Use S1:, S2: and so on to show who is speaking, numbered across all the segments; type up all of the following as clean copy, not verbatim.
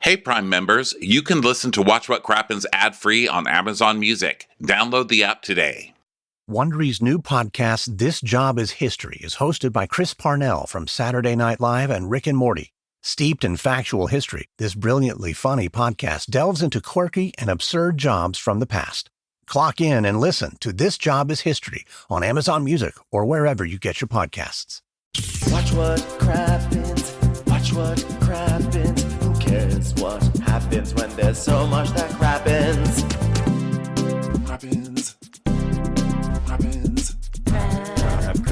S1: Hey, Prime members, you can listen to Watch What Crappens ad-free on Amazon Music. Download the app today.
S2: Wondery's new podcast, This Job is History, is hosted by Chris Parnell from Saturday Night Live and Rick and Morty. Steeped in factual history, this brilliantly funny podcast delves into quirky and absurd jobs from the past. Clock in and listen to This Job is History on Amazon Music or wherever you get your podcasts.
S3: Watch what crappens, watch what crappens. Who cares what happens when there's so much that crappens? Crappens, crappens, crappens.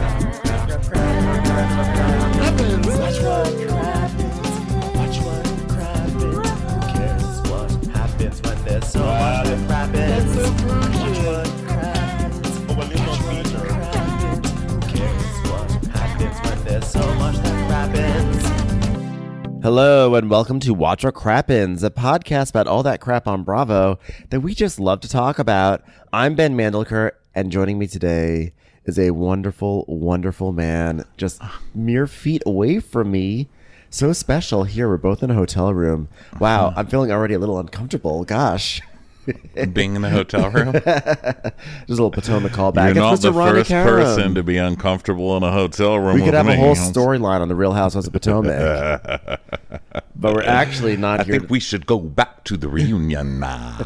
S3: Watch what crappens, watch what crappens. Who cares what happens when there's so much that crappens? Watch what crappens, watch what crappens. Who cares what happens when there's so much that crappens?
S4: Hello and welcome to Watch What Crappens, a podcast about all that crap on Bravo that we just love to talk about. I'm Ben Mandelker, and joining me today is a wonderful, wonderful man just mere feet away from me. So special here. We're both in a hotel room. Wow, I'm feeling already a little uncomfortable. Gosh.
S1: Being in a hotel room?
S4: Just a little Potomac callback.
S1: You're not
S4: It's
S1: the
S4: Mr. Ronnie
S1: first
S4: Karam.
S1: person to be uncomfortable in a hotel room.
S4: We could
S1: with
S4: have a
S1: me.
S4: whole storyline on the Real Housewives of Potomac. But we're actually not
S1: I
S4: here.
S1: think we should go back to the reunion now.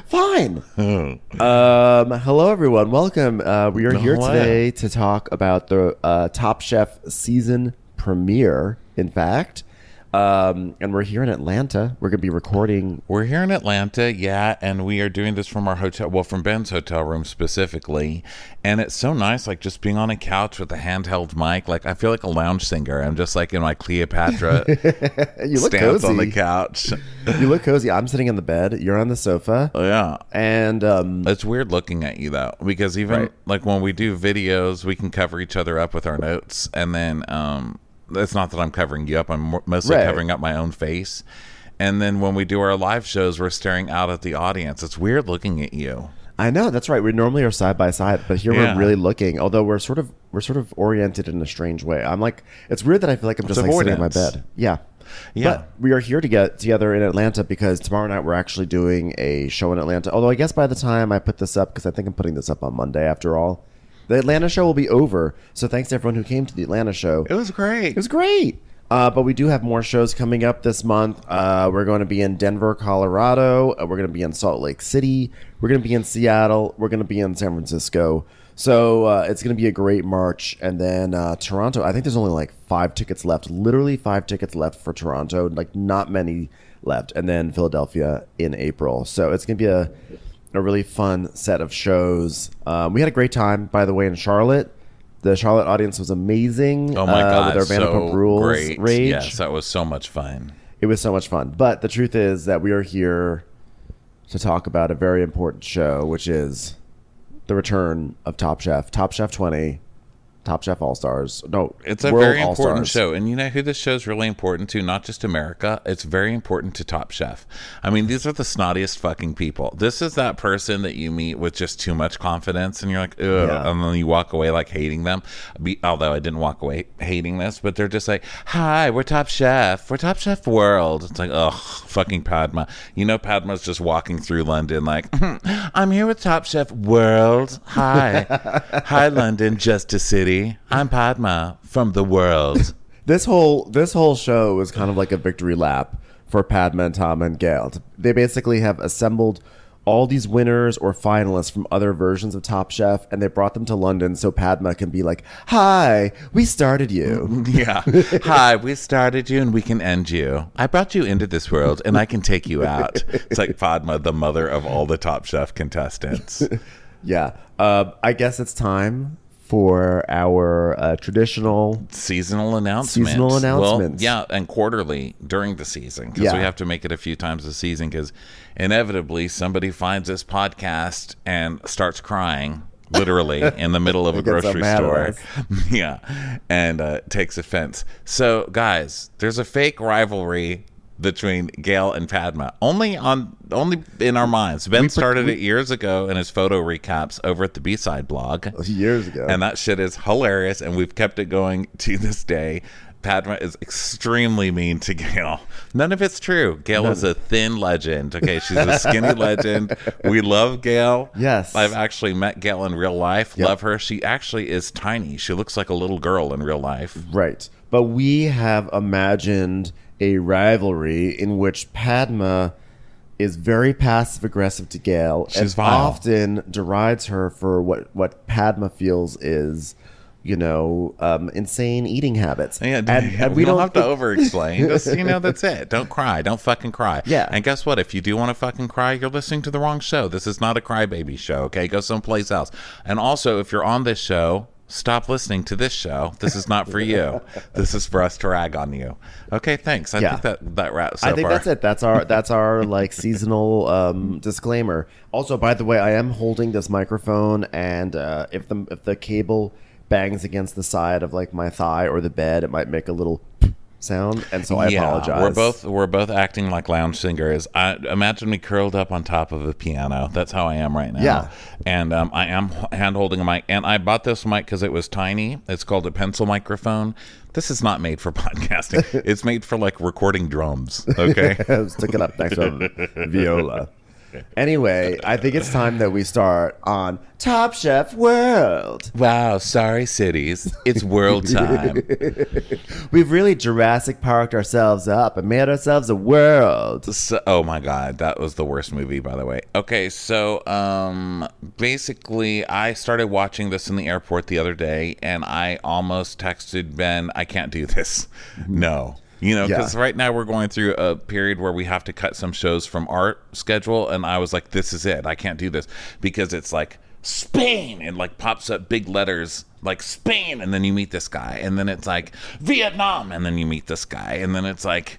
S4: Fine. Hello, everyone. Welcome. We are here
S1: Hello.
S4: today to talk about the Top Chef season premiere, in fact. And we're here in Atlanta. We're going to be recording.
S1: We're here in Atlanta, yeah, and we are doing this from our hotel, well, from Ben's hotel room specifically. And it's so nice, like just being on a couch with a handheld mic. Like I feel like a lounge singer. I'm just like in my Cleopatra
S4: You look
S1: stance
S4: cozy.
S1: on the couch.
S4: You look cozy. I'm sitting in the bed. You're on the sofa.
S1: Oh, yeah.
S4: And
S1: It's weird looking at you though, because even
S4: Right.
S1: like when we do videos, we can cover each other up with our notes, and then it's not that I'm covering you up. I'm mostly
S4: Right.
S1: covering up my own face. And then when we do our live shows, we're staring out at the audience. It's weird looking at you.
S4: I know, that's right. We normally are side by side, but here
S1: Yeah.
S4: we're really looking. Although we're sort of oriented in a strange way. I'm like, it's weird that I feel like I'm just like sitting in my
S1: avoidance.
S4: bed. Yeah.
S1: Yeah.
S4: But we are here to get together in Atlanta because tomorrow night we're actually doing a show in Atlanta. Although I guess by the time I put this up, because I think I'm putting this up on Monday after all, the Atlanta show will be over. So thanks to everyone who came to the Atlanta show.
S1: It was great.
S4: It was great. But we do have more shows coming up this month. We're going to be in Denver, Colorado. We're going to be in Salt Lake City. We're going to be in Seattle. We're going to be in San Francisco. So it's going to be a great March. And then Toronto, I think there's only like 5 tickets left. Literally 5 tickets left for Toronto. Like not many left. And then Philadelphia in April. So it's going to be a really fun set of shows. We had a great time, by the way, in Charlotte. The Charlotte audience was amazing.
S1: Oh my God,
S4: with our Vanderpump Rules
S1: great.
S4: rage.
S1: Yes, that was so much fun.
S4: It was so much fun. But the truth is that we are here to talk about a very important show, which is the return of Top Chef 20, Top Chef All-Stars. No,
S1: It's a
S4: World
S1: very important
S4: All-Stars.
S1: show. And you know who this show is really important to? Not just America. It's very important to Top Chef. I mean, these are the snottiest fucking people. This is that person that you meet with just too much confidence and you're like, ugh.
S4: Yeah.
S1: And then you walk away like hating them. Although I didn't walk away hating this, but they're just like, hi, we're Top Chef. We're Top Chef World. It's like, ugh, fucking Padma. You know, Padma's just walking through London like, I'm here with Top Chef World. Hi. Hi, London, just a city. I'm Padma from the world.
S4: This whole show was kind of like a victory lap for Padma and Tom and Gail. They basically have assembled all these winners or finalists from other versions of Top Chef, and they brought them to London so Padma can be like, hi, we started you.
S1: Yeah. Hi, we started you and we can end you. I brought you into this world and I can take you out. It's like Padma, the mother of all the Top Chef contestants.
S4: Yeah. I guess it's time for our traditional
S1: Seasonal announcements. Well, yeah, and quarterly during the season, because we
S4: Yeah.
S1: have to make it a few times a season, because inevitably somebody finds this podcast and starts crying literally in the middle of a
S4: Gets so
S1: grocery
S4: mad at
S1: store.
S4: us.
S1: Yeah, and takes offense. So guys, there's a fake rivalry between Gail and Padma, only in our minds. Ben started it years ago in his photo recaps over at the B-Side blog
S4: years ago.
S1: and that shit is hilarious, and we've kept it going to this day. Padma is extremely mean to Gail. None of it's true. Gail is a thin legend. Okay, she's a skinny legend. We love Gail.
S4: Yes.
S1: I've actually met Gail in real life.
S4: Yep.
S1: Love her. She actually is tiny. She looks like a little girl in real life.
S4: Right. But we have imagined a rivalry in which Padma is very passive aggressive to Gail
S1: She's
S4: and
S1: vile.
S4: often derides her for what Padma feels is, insane eating habits.
S1: Yeah,
S4: and
S1: we don't have to over-explain. Just, that's it. Don't cry. Don't fucking cry.
S4: Yeah.
S1: And guess what? If you do want to fucking cry, you're listening to the wrong show. This is not a crybaby show, okay? Go someplace else. And also, if you're on this show, stop listening to this show. This is not for you. This is for us to rag on you. Okay, thanks. I think that wraps up.
S4: I think that's it. That's our like seasonal disclaimer. Also, by the way, I am holding this microphone, and if the cable bangs against the side of like my thigh or the bed, it might make a little sound, and so I apologize.
S1: We're both acting like lounge singers. I imagine me curled up on top of a piano. That's how I am right now.
S4: Yeah.
S1: And I am hand holding a mic, and I bought this mic because it was tiny. It's called a pencil microphone. This is not made for podcasting. It's made for like recording drums. Okay.
S4: Stick it up next to a viola. Anyway, I think it's time that we start on Top Chef World.
S1: Wow, sorry cities. It's world time.
S4: We've really Jurassic Parked ourselves up and made ourselves a world.
S1: So, oh my God, that was the worst movie, by the way. Okay, so basically, I started watching this in the airport the other day, and I almost texted Ben, I can't do this. No. Because right now we're going through a period where we have to cut some shows from our schedule, and I was like, this is it. I can't do this because it's like Spain and like pops up big letters like Spain, and then you meet this guy, and then it's like Vietnam, and then you meet this guy, and then it's like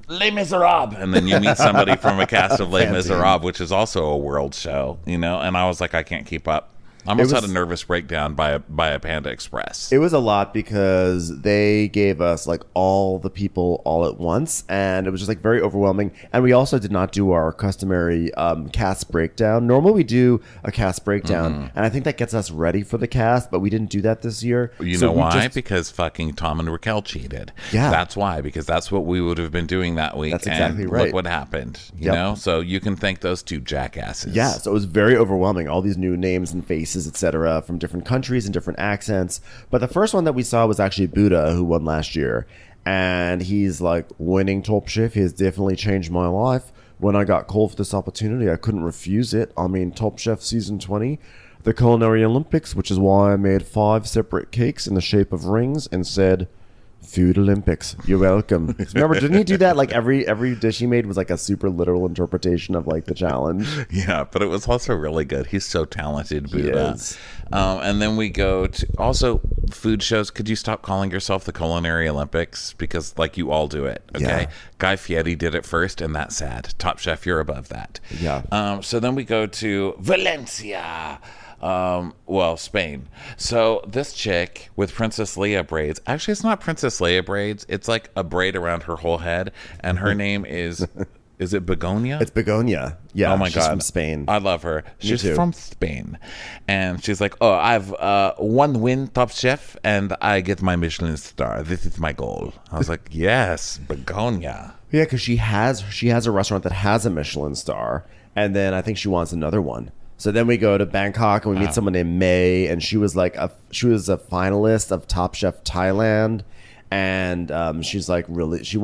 S1: Les Miserables, and then you meet somebody from a cast of Les Miserables, which is also a world show, and I was like, I can't keep up. I almost had a nervous breakdown by a Panda Express.
S4: It was a lot because they gave us like all the people all at once, and it was just like very overwhelming. And we also did not do our customary cast breakdown. Normally we do a cast breakdown, and I think that gets us ready for the cast, but we didn't do that this year.
S1: You know why? Because fucking Tom and Raquel cheated.
S4: Yeah.
S1: That's why, because that's what we would have been doing that week.
S4: That's exactly right.
S1: Look what happened, you know? So you can thank those two jackasses.
S4: Yeah, so it was very overwhelming. All these new names and faces, etc., from different countries and different accents. But the first one that we saw was actually Buddha, who won last year. And he's like, winning Top Chef has definitely changed my life. When I got called for this opportunity, I couldn't refuse it. I mean, Top Chef Season 20, the Culinary Olympics, which is why I made 5 separate cakes in the shape of rings and said, Food Olympics, you're welcome. Remember, didn't he do that? Like every dish he made was like a super literal interpretation of like the challenge.
S1: Yeah, but it was also really good. He's so talented, Buddha.
S4: He is.
S1: And then we go to also food shows. Could you stop calling yourself the Culinary Olympics? Because like you all do it. Okay.
S4: Yeah.
S1: Guy Fieri did it first, and that's sad. Top Chef, you're above that.
S4: Yeah.
S1: So then we go to Valencia. Spain. So this chick with Princess Leia braids, actually it's not Princess Leia braids, it's like a braid around her whole head, and her name is it Begonia?
S4: It's Begonia. Yeah.
S1: Oh my
S4: she's
S1: God.
S4: From Spain.
S1: I love her. She's
S4: too.
S1: from Spain. And she's like, oh, I've one win Top Chef and I get my Michelin star. This is my goal. I was like, yes, Begonia.
S4: Yeah, because she has a restaurant that has a Michelin star, and then I think she wants another one. So then we go to Bangkok and we meet someone named May, and she was a finalist of Top Chef Thailand, and she's like she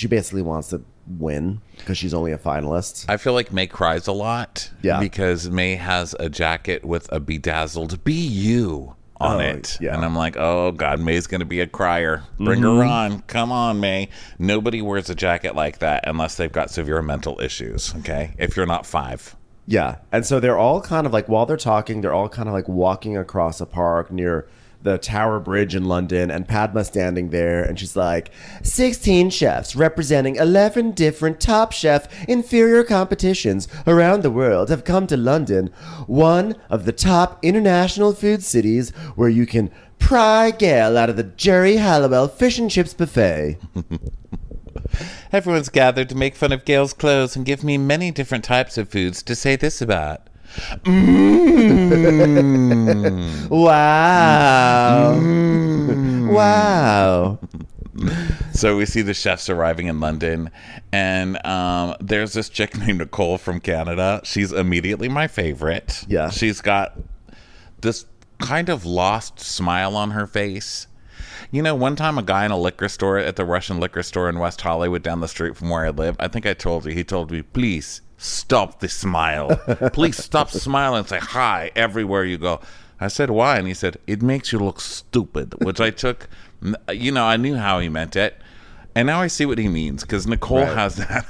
S4: basically wants to win because she's only a finalist.
S1: I feel like May cries a lot.
S4: Yeah.
S1: Because May has a jacket with a bedazzled "Be-You" on it.
S4: Yeah.
S1: And I'm like, oh God, May's going to be a crier. Bring her on. Come on, May. Nobody wears a jacket like that unless they've got severe mental issues, okay? If you're not 5.
S4: Yeah. And so they're all kind of like, while they're talking, they're all kind of like walking across a park near the Tower Bridge in London, and Padma's standing there, and she's like, 16 chefs representing 11 different Top Chef inferior competitions around the world have come to London, one of the top international food cities where you can pry Gail out of the Jerry Halliwell fish and chips buffet.
S1: Everyone's gathered to make fun of Gail's clothes and give me many different types of foods to say this about.
S4: Wow. Wow.
S1: So we see the chefs arriving in London, and there's this chick named Nicole from Canada. She's immediately my favorite.
S4: Yeah.
S1: She's got this kind of lost smile on her face. You know, one time a guy in a liquor store at the Russian liquor store in West Hollywood down the street from where I live, I think I told you, he told me, please stop the smile. Please stop smiling and say hi everywhere you go. I said, why? And he said, it makes you look stupid, which I took, you know, I knew how he meant it. And now I see what he means, because Nicole has that.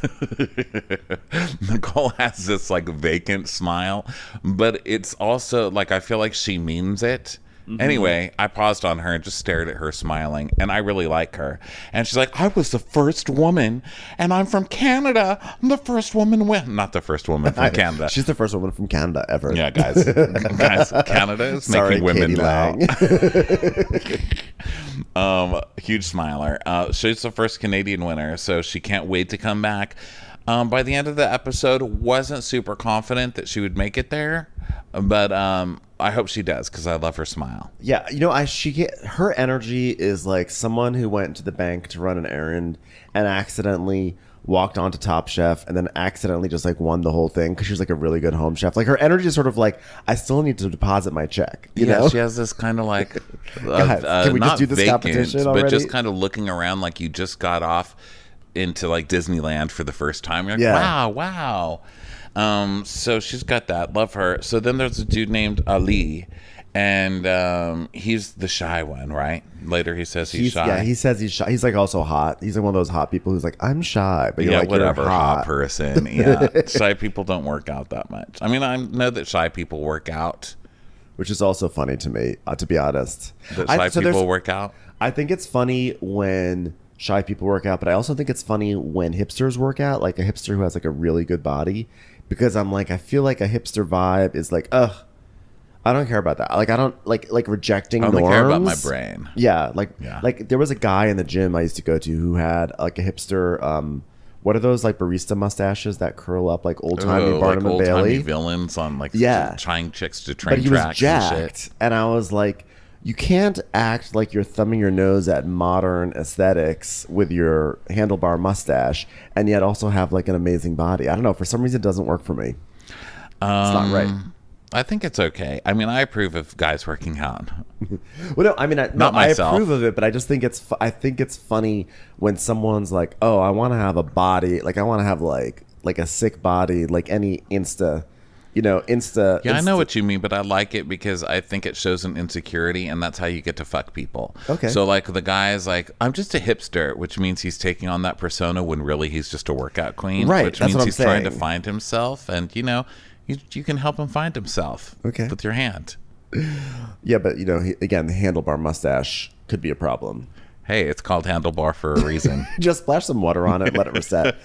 S1: Nicole has this like vacant smile, but it's also like, I feel like she means it. Mm-hmm. Anyway, I paused on her and just stared at her smiling, and I really like her. And she's like, I was the first woman, and I'm from Canada. I'm the first woman not the first woman from Canada.
S4: She's the first woman from Canada ever.
S1: Yeah, guys. Canada is making women now. Huge smiler. She's the first Canadian winner, so she can't wait to come back. By the end of the episode, wasn't super confident that she would make it there, but I hope she does, because I love her smile.
S4: Yeah, you know, her energy is like someone who went to the bank to run an errand and accidentally walked onto Top Chef and then accidentally just like won the whole thing because she's like a really good home chef. Like her energy is sort of like, I still need to deposit my check. You know?
S1: She has this kind of like,
S4: Guys, can we just do this competition already?
S1: But just kind of looking around like you just got off into like Disneyland for the first time. You're like, wow. So she's got that. Love her. So then there's a dude named Ali, and he's the shy one, right? Later he says he's shy.
S4: Yeah, he says he's shy. He's like also hot. He's like one of those hot people who's like, I'm shy, but you're like,
S1: whatever,
S4: you're hot
S1: person. Yeah, shy people don't work out that much. I mean, I know that shy people work out,
S4: which is also funny to me, to be honest.
S1: That shy people work out.
S4: I think it's funny when shy people work out, but I also think it's funny when hipsters work out, like a hipster who has like a really good body. Because I'm like, I feel like a hipster vibe is like, ugh, I don't care about that. Like, I don't like rejecting norms. I only care
S1: about my brain.
S4: Yeah, like there was a guy in the gym I used to go to who had like a hipster. What are those like barista mustaches that curl up like old timey Barnum and Bailey
S1: villains on like trying chicks to train
S4: but he
S1: tracks
S4: was jacked,
S1: and shit.
S4: And I was like, you can't act like you're thumbing your nose at modern aesthetics with your handlebar mustache and yet also have like an amazing body. I don't know. For some reason, it doesn't work for me. It's not right.
S1: I think it's okay. I mean, I approve of guys working out.
S4: Well, no, I mean, I approve of it, but I just think I think it's funny when someone's like, oh, I want to have a body. Like, I want to have like a sick body, like any Insta.
S1: Yeah, I know what you mean, but I like it because I think it shows an insecurity, and that's how you get to fuck people.
S4: Okay.
S1: So, like, the guy is like, I'm just a hipster, which means he's taking on that persona when really he's just a workout queen.
S4: Right,
S1: which
S4: that's
S1: means
S4: what I'm
S1: he's
S4: saying.
S1: trying to find himself, and, you can help him find himself with your hand.
S4: Yeah, but, again, the handlebar mustache could be a problem.
S1: Hey, it's called handlebar for a reason.
S4: Just splash some water on it and let it reset.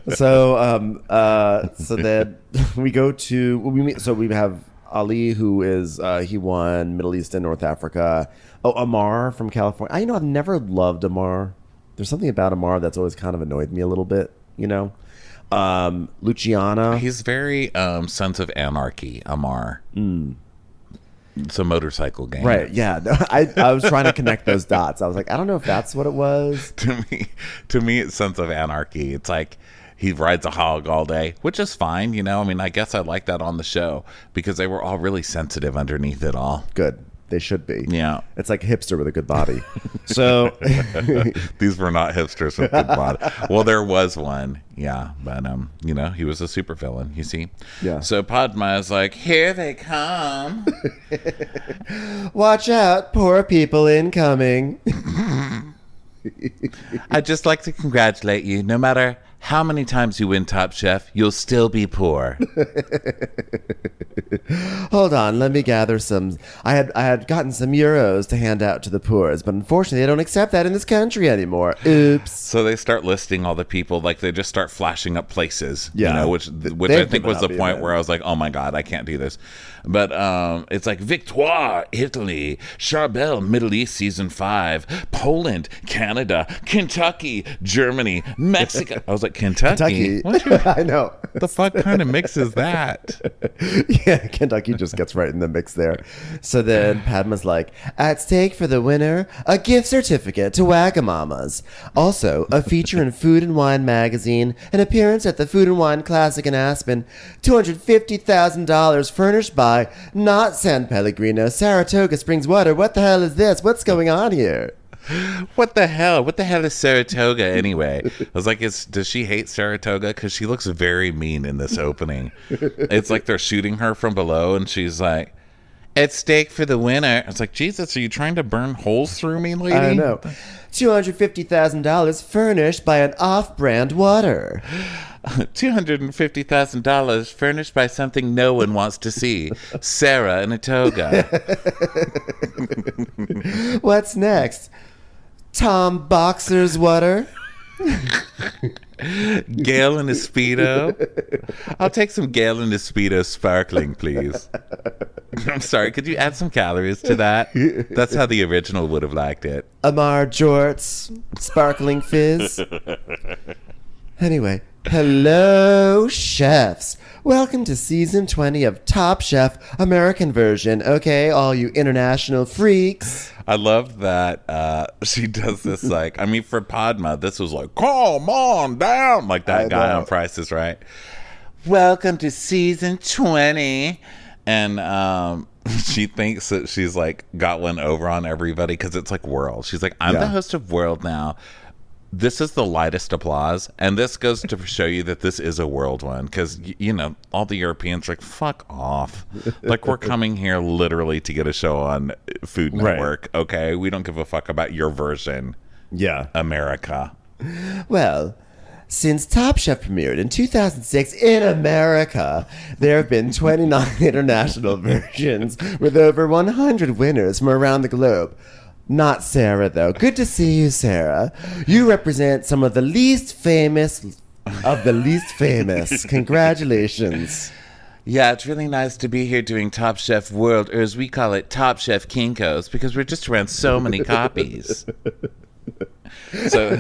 S4: So then we go to so we have Ali, who is he won Middle East and North Africa. Oh, Amar from California. I've never loved Amar. There's something about Amar that's always kind of annoyed me a little bit. Luciana.
S1: He's very Sons of Anarchy, Amar. It's a motorcycle game.
S4: Right, yeah. I was trying to connect those dots. I was like, I don't know if that's what it was.
S1: To me, it's Sons of Anarchy. It's like he rides a hog all day, which is fine, I mean, I guess I like that on the show because they were all really sensitive underneath it all.
S4: Good. They should be.
S1: Yeah.
S4: It's like a hipster with a good body. So
S1: these were not hipsters with good body. Well, there was one. Yeah. But, he was a supervillain, you see?
S4: Yeah.
S1: So Padma is like, here they come.
S4: Watch out, poor people incoming.
S1: I'd just like to congratulate you. No matter how many times you win Top Chef, you'll still be poor.
S4: Hold on, let me gather some. I had gotten some euros to hand out to the poors, but unfortunately, they don't accept that in this country anymore. Oops.
S1: So they start listing all the people, like they just start flashing up places.
S4: Yeah,
S1: which I think was the point where I was like, oh my god, I can't do this. But it's like Victoire, Italy, Charbel, Middle East season 5, Poland, Canada, Kentucky, Germany, Mexico. I was like, like, Kentucky?
S4: I know.
S1: The fuck kind of mix is that?
S4: Yeah, Kentucky just gets right in the mix there. So then Padma's like, at stake for the winner, a gift certificate to Wagamama's. Also, a feature in Food and Wine magazine, an appearance at the Food and Wine Classic in Aspen, $250,000 furnished by not San Pellegrino, Saratoga Springs Water. What the hell is this? What's going on here?
S1: What the hell? What the hell is Saratoga anyway? I was like, does she hate Saratoga? Because she looks very mean in this opening. It's like they're shooting her from below, and she's like, at stake for the winner. I was like, Jesus, are you trying to burn holes through me, lady?
S4: I know. $250,000 furnished by an off-brand water.
S1: $250,000 furnished by something no one wants to see. Sarah in a toga.
S4: What's next? Tom Boxer's water.
S1: Gail in a Speedo. I'll take some Gail in a Speedo sparkling, please. I'm sorry, could you add some calories to that? That's how the original would have liked it.
S4: Amar Jorts sparkling fizz. Anyway, hello, chefs. Welcome to season 20 of Top Chef American version. Okay, all you international freaks.
S1: I love that she does this, like, I mean, for Padma, this was like, calm on down, like that guy on Price is Right. Welcome to season 20. And she thinks that she's, like, got one over on everybody because it's like World. She's like, I'm the host of World now. This is the lightest applause, and this goes to show you that this is a world one, because, you know, all the Europeans are like, fuck off. Like, we're coming here literally to get a show on Food Network, okay? We don't give a fuck about your version.
S4: Yeah.
S1: America.
S4: Well, since Top Chef premiered in 2006 in America, there have been 29 international versions with over 100 winners from around the globe. Not Sarah, though. Good to see you, Sarah. You represent some of the least famous of the least famous. Congratulations.
S1: Yeah, it's really nice to be here doing Top Chef World, or as we call it, Top Chef Kinko's, because we're just around so many copies. So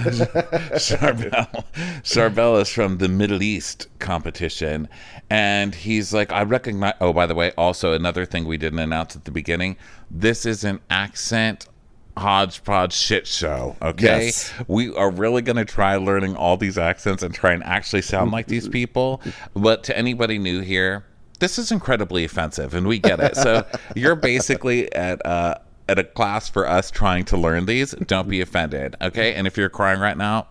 S1: Charbel is from the Middle East competition, and he's like, I recognize... Oh, by the way, also another thing we didn't announce at the beginning, this is an accent hodgepodge shit show, okay?
S4: Yes.
S1: We are really going to try learning all these accents and try and actually sound like these people. But to anybody new here, this is incredibly offensive, and we get it. So you're basically at a class for us trying to learn these. Don't be offended, okay? And if you're crying right now,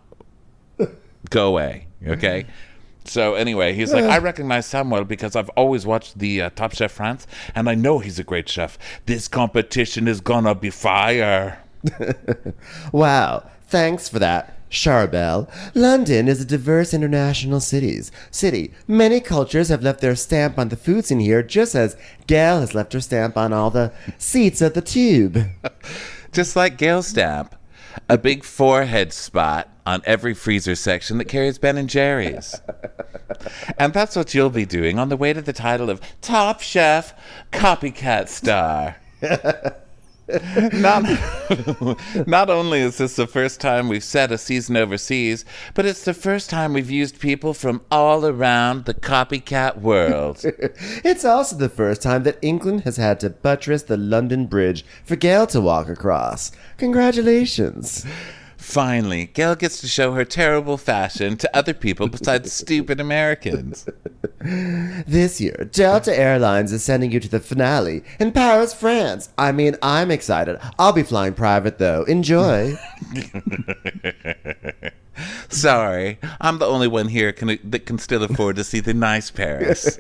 S1: go away, okay? So anyway, he's like, I recognize Samuel because I've always watched the Top Chef France, and I know he's a great chef. This competition is gonna be fire.
S4: Wow, thanks for that, Charbel. London is a diverse international city. Many cultures have left their stamp on the food scene here, just as Gail has left her stamp on all the seats of the tube.
S1: Just like Gail's stamp. A big forehead spot on every freezer section that carries Ben & Jerry's. And that's what you'll be doing on the way to the title of Top Chef Copycat Star. Not only is this the first time we've set a season overseas, but it's the first time we've used people from all around the copycat world.
S4: It's also the first time that England has had to buttress the London Bridge for Gail to walk across. Congratulations.
S1: Finally, Gail gets to show her terrible fashion to other people besides stupid Americans.
S4: This year, Delta Airlines is sending you to the finale in Paris, France. I mean, I'm excited. I'll be flying private, though. Enjoy.
S1: Sorry, I'm the only one here that can still afford to see the nice Paris.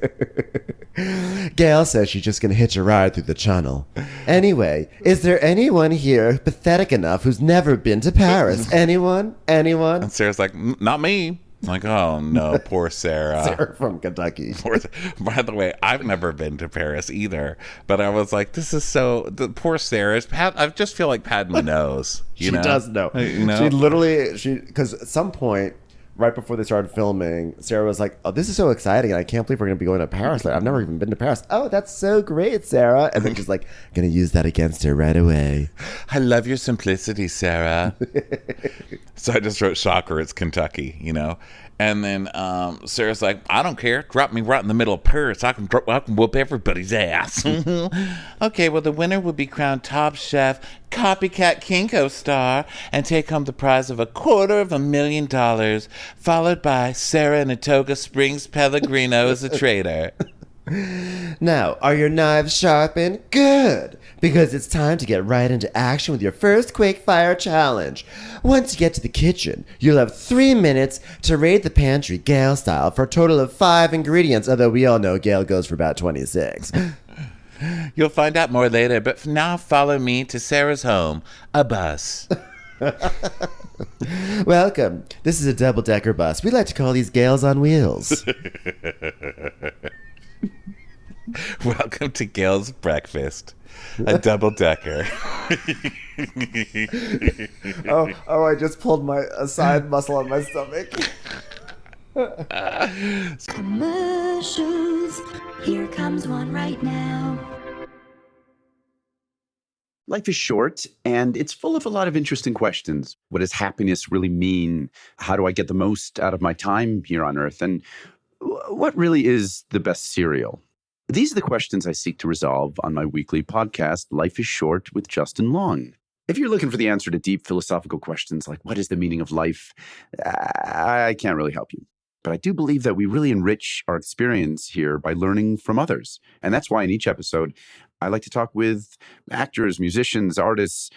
S4: Gail says she's just going to hitch a ride through the channel. Anyway, is there anyone here pathetic enough who's never been to Paris? Anyone? Anyone?
S1: And Sarah's like, Not me. I'm like, oh no, poor Sarah.
S4: Sarah from Kentucky.
S1: By the way, I've never been to Paris either, but I was like, this is the poor Sarah. I just feel like Padma knows.
S4: She does know.
S1: You know?
S4: She literally, because at some point, right before they started filming, Sarah was like, oh, this is so exciting. And I can't believe we're going to be going to Paris. Like, I've never even been to Paris. Oh, that's so great, Sarah. And then she's like, going to use that against her right away.
S1: I love your simplicity, Sarah. So I just wrote, shocker, it's Kentucky, you know? And then Sarah's like, I don't care. Drop me right in the middle of Paris. I can whoop everybody's ass. Okay, well, the winner will be crowned Top Chef Copycat Kinko Star and take home the prize of $250,000, followed by Sarah Natoga Springs Pellegrino as a traitor.
S4: Now, are your knives sharpened? Good! Because it's time to get right into action with your first quick fire challenge. Once you get to the kitchen, you'll have 3 minutes to raid the pantry Gail style for a total of 5 ingredients, although we all know Gail goes for about 26.
S1: You'll find out more later, but for now, follow me to Sarah's home, a bus.
S4: Welcome. This is a double-decker bus. We like to call these Gails on wheels.
S1: Welcome to Gail's Breakfast, a double-decker.
S4: I just pulled my side muscle on my stomach.
S5: Commercials. Here comes one right now.
S6: Life is short, and it's full of a lot of interesting questions. What does happiness really mean? How do I get the most out of my time here on Earth? And what really is the best cereal? These are the questions I seek to resolve on my weekly podcast, Life is Short with Justin Long. If you're looking for the answer to deep philosophical questions like what is the meaning of life, I can't really help you. But I do believe that we really enrich our experience here by learning from others. And that's why in each episode, I like to talk with actors, musicians, artists,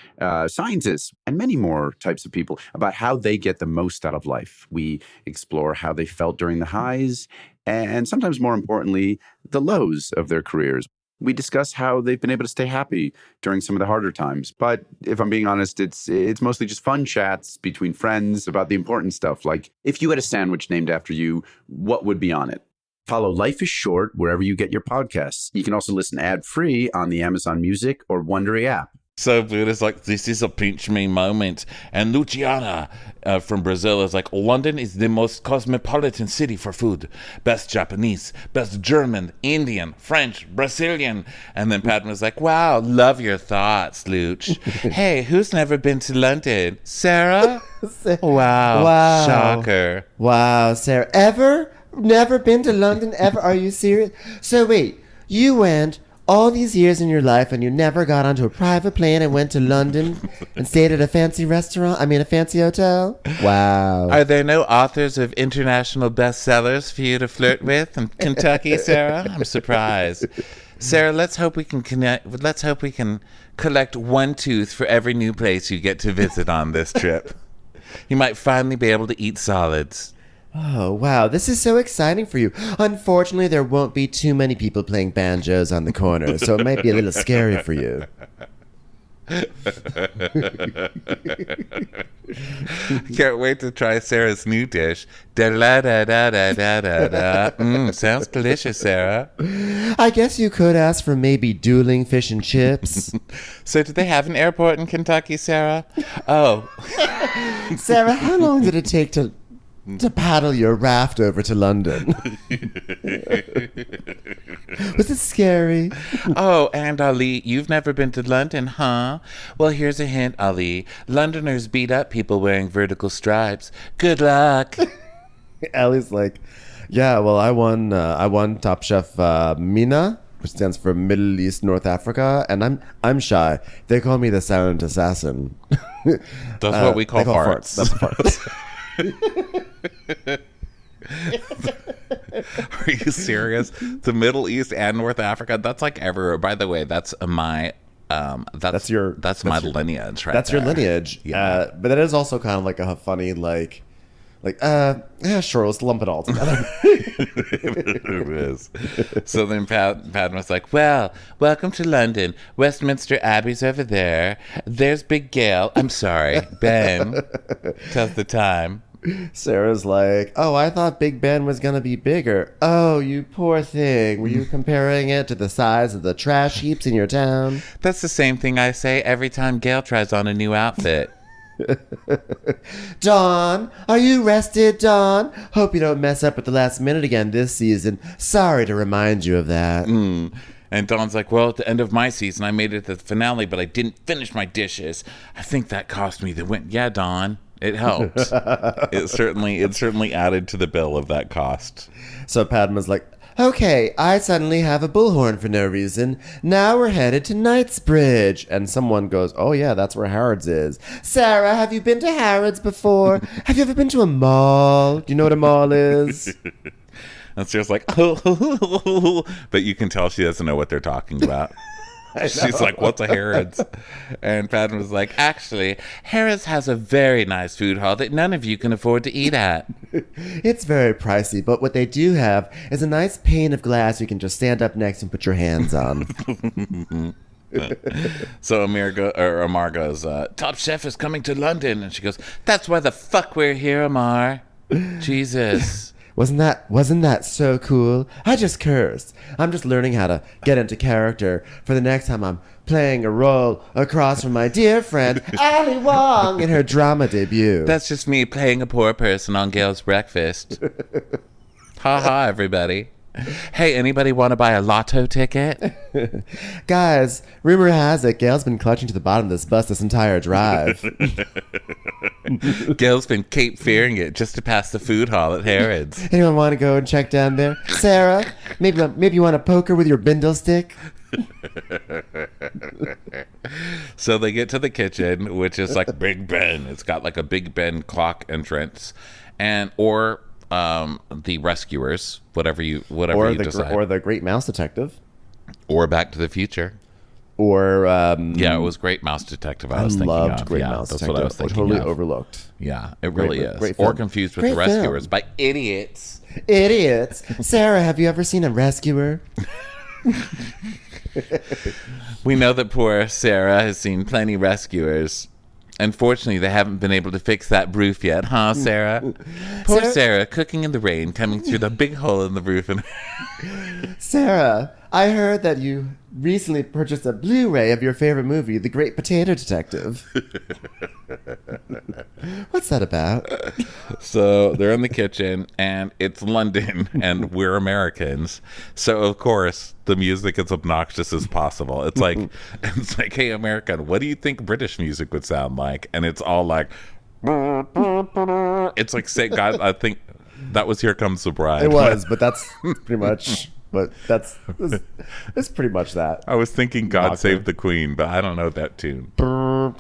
S6: scientists, and many more types of people about how they get the most out of life. We explore how they felt during the highs and sometimes more importantly, the lows of their careers. We discuss how they've been able to stay happy during some of the harder times. But if I'm being honest, it's mostly just fun chats between friends about the important stuff. Like if you had a sandwich named after you, what would be on it? Follow Life is Short wherever you get your podcasts. You can also listen ad-free on the Amazon Music or Wondery app.
S1: So Buddha's like, this is a pinch me moment. And Luciana from Brazil is like, London is the most cosmopolitan city for food. Best Japanese, best German, Indian, French, Brazilian. And then Padma's like, wow, love your thoughts, Luch. Hey, who's never been to London? Sarah? Wow. Shocker.
S4: Wow, Sarah. Ever? Never been to London ever? Are you serious? So wait, you went all these years in your life and you never got onto a private plane and went to London and stayed at a fancy a fancy hotel? Wow.
S1: Are there no authors of international bestsellers for you to flirt with in Kentucky, Sarah? I'm surprised. Sarah, let's hope we can collect one tooth for every new place you get to visit on this trip. You might finally be able to eat solids.
S4: Oh, wow. This is so exciting for you. Unfortunately, there won't be too many people playing banjos on the corner, so it might be a little scary for you.
S1: Can't wait to try Sarah's new dish. Sounds delicious, Sarah.
S4: I guess you could ask for maybe dueling fish and chips.
S1: So do they have an airport in Kentucky, Sarah? Oh.
S4: Sarah, how long did it take to paddle your raft over to London? Was it scary?
S1: Oh, and Ali, you've never been to London, huh? Well, here's a hint, Ali. Londoners beat up people wearing vertical stripes. Good luck.
S4: Ali's like, yeah, well, I won Top Chef MENA, which stands for Middle East North Africa, and I'm shy. They call me the silent assassin.
S1: That's what we call farts.
S4: That's farts.
S1: Are you serious? The Middle East and North Africa, that's like everywhere. By the way, that's my that's my lineage, right?
S4: That's
S1: there.
S4: your lineage.
S1: Yeah.
S4: But that is also kind of like a funny sure, let's lump it all together.
S1: It is. So then Padma's like, well, welcome to London. Westminster Abbey's over there. There's Big Gail. I'm sorry, Ben. Tells the time.
S4: Sarah's like, oh, I thought Big Ben was going to be bigger. Oh, you poor thing. Were you comparing it to the size of the trash heaps in your town?
S1: That's the same thing I say every time Gail tries on a new outfit.
S4: Dawn, are you rested, Dawn? Hope you don't mess up at the last minute again this season. Sorry to remind you of that.
S1: And Dawn's like, well, at the end of my season, I made it to the finale, but I didn't finish my dishes. I think that cost me the win. Yeah, Dawn. It helped. It certainly added to the bill of that cost.
S4: So Padma's like, okay, I suddenly have a bullhorn for no reason. Now we're headed to Knightsbridge. And someone goes, oh yeah, that's where Harrods is. Sarah, have you been to Harrods before? Have you ever been to a mall? Do you know what a mall is?
S1: And Sarah's like, oh, but you can tell she doesn't know what they're talking about. She's like, what's a Harrods? And Padma was like, actually, Harrods has a very nice food hall that none of you can afford to eat at.
S4: It's very pricey, but what they do have is a nice pane of glass you can just stand up next and put your hands on.
S1: So Amar goes, Top Chef is coming to London. And she goes, that's why the fuck we're here, Amar. Jesus.
S4: Wasn't that so cool? I just cursed. I'm just learning how to get into character for the next time I'm playing a role across from my dear friend Ali Wong in her drama debut.
S1: That's just me playing a poor person on Gail's breakfast. Ha ha, everybody. Hey, anybody want to buy a lotto ticket?
S4: Guys, rumor has it Gail's been clutching to the bottom of this bus this entire drive.
S1: Gail's been Cape Fearing it just to pass the food hall at Harrods.
S4: Anyone want to go and check down there? Sarah, maybe you want to poker with your bindle stick?
S1: So they get to the kitchen, which is like Big Ben. It's got like a Big Ben clock entrance, or the Rescuers, whatever you decide,
S4: or the Great Mouse Detective,
S1: or Back to the Future,
S4: or
S1: yeah, it was Great Mouse Detective. I was thinking
S4: loved
S1: of.
S4: Great Mouse
S1: that's
S4: Detective.
S1: What I was thinking
S4: totally
S1: of.
S4: overlooked.
S1: Yeah, it really is.
S4: Great
S1: or
S4: film.
S1: confused with
S4: Great
S1: the Rescuers
S4: film.
S1: by idiots.
S4: Idiots. Sarah, have you ever seen a rescuer?
S1: We know that poor Sarah has seen plenty Rescuers. Unfortunately, they haven't been able to fix that roof yet, huh, Sarah? Poor Sarah, cooking in the rain, coming through the big hole in the roof.
S4: Sarah, I heard that you recently purchased a Blu-ray of your favorite movie, The Great Potato Detective. What's that about?
S1: So they're in the kitchen, and it's London, and we're Americans. So, of course, the music is obnoxious as possible. It's like, hey, American, what do you think British music would sound like? And it's all like, it's like, say, God, I think that was Here Comes the Bride.
S4: It was, but that's pretty much... But it's pretty much that.
S1: I was thinking God Save the Queen, but I don't know that tune.
S4: Is that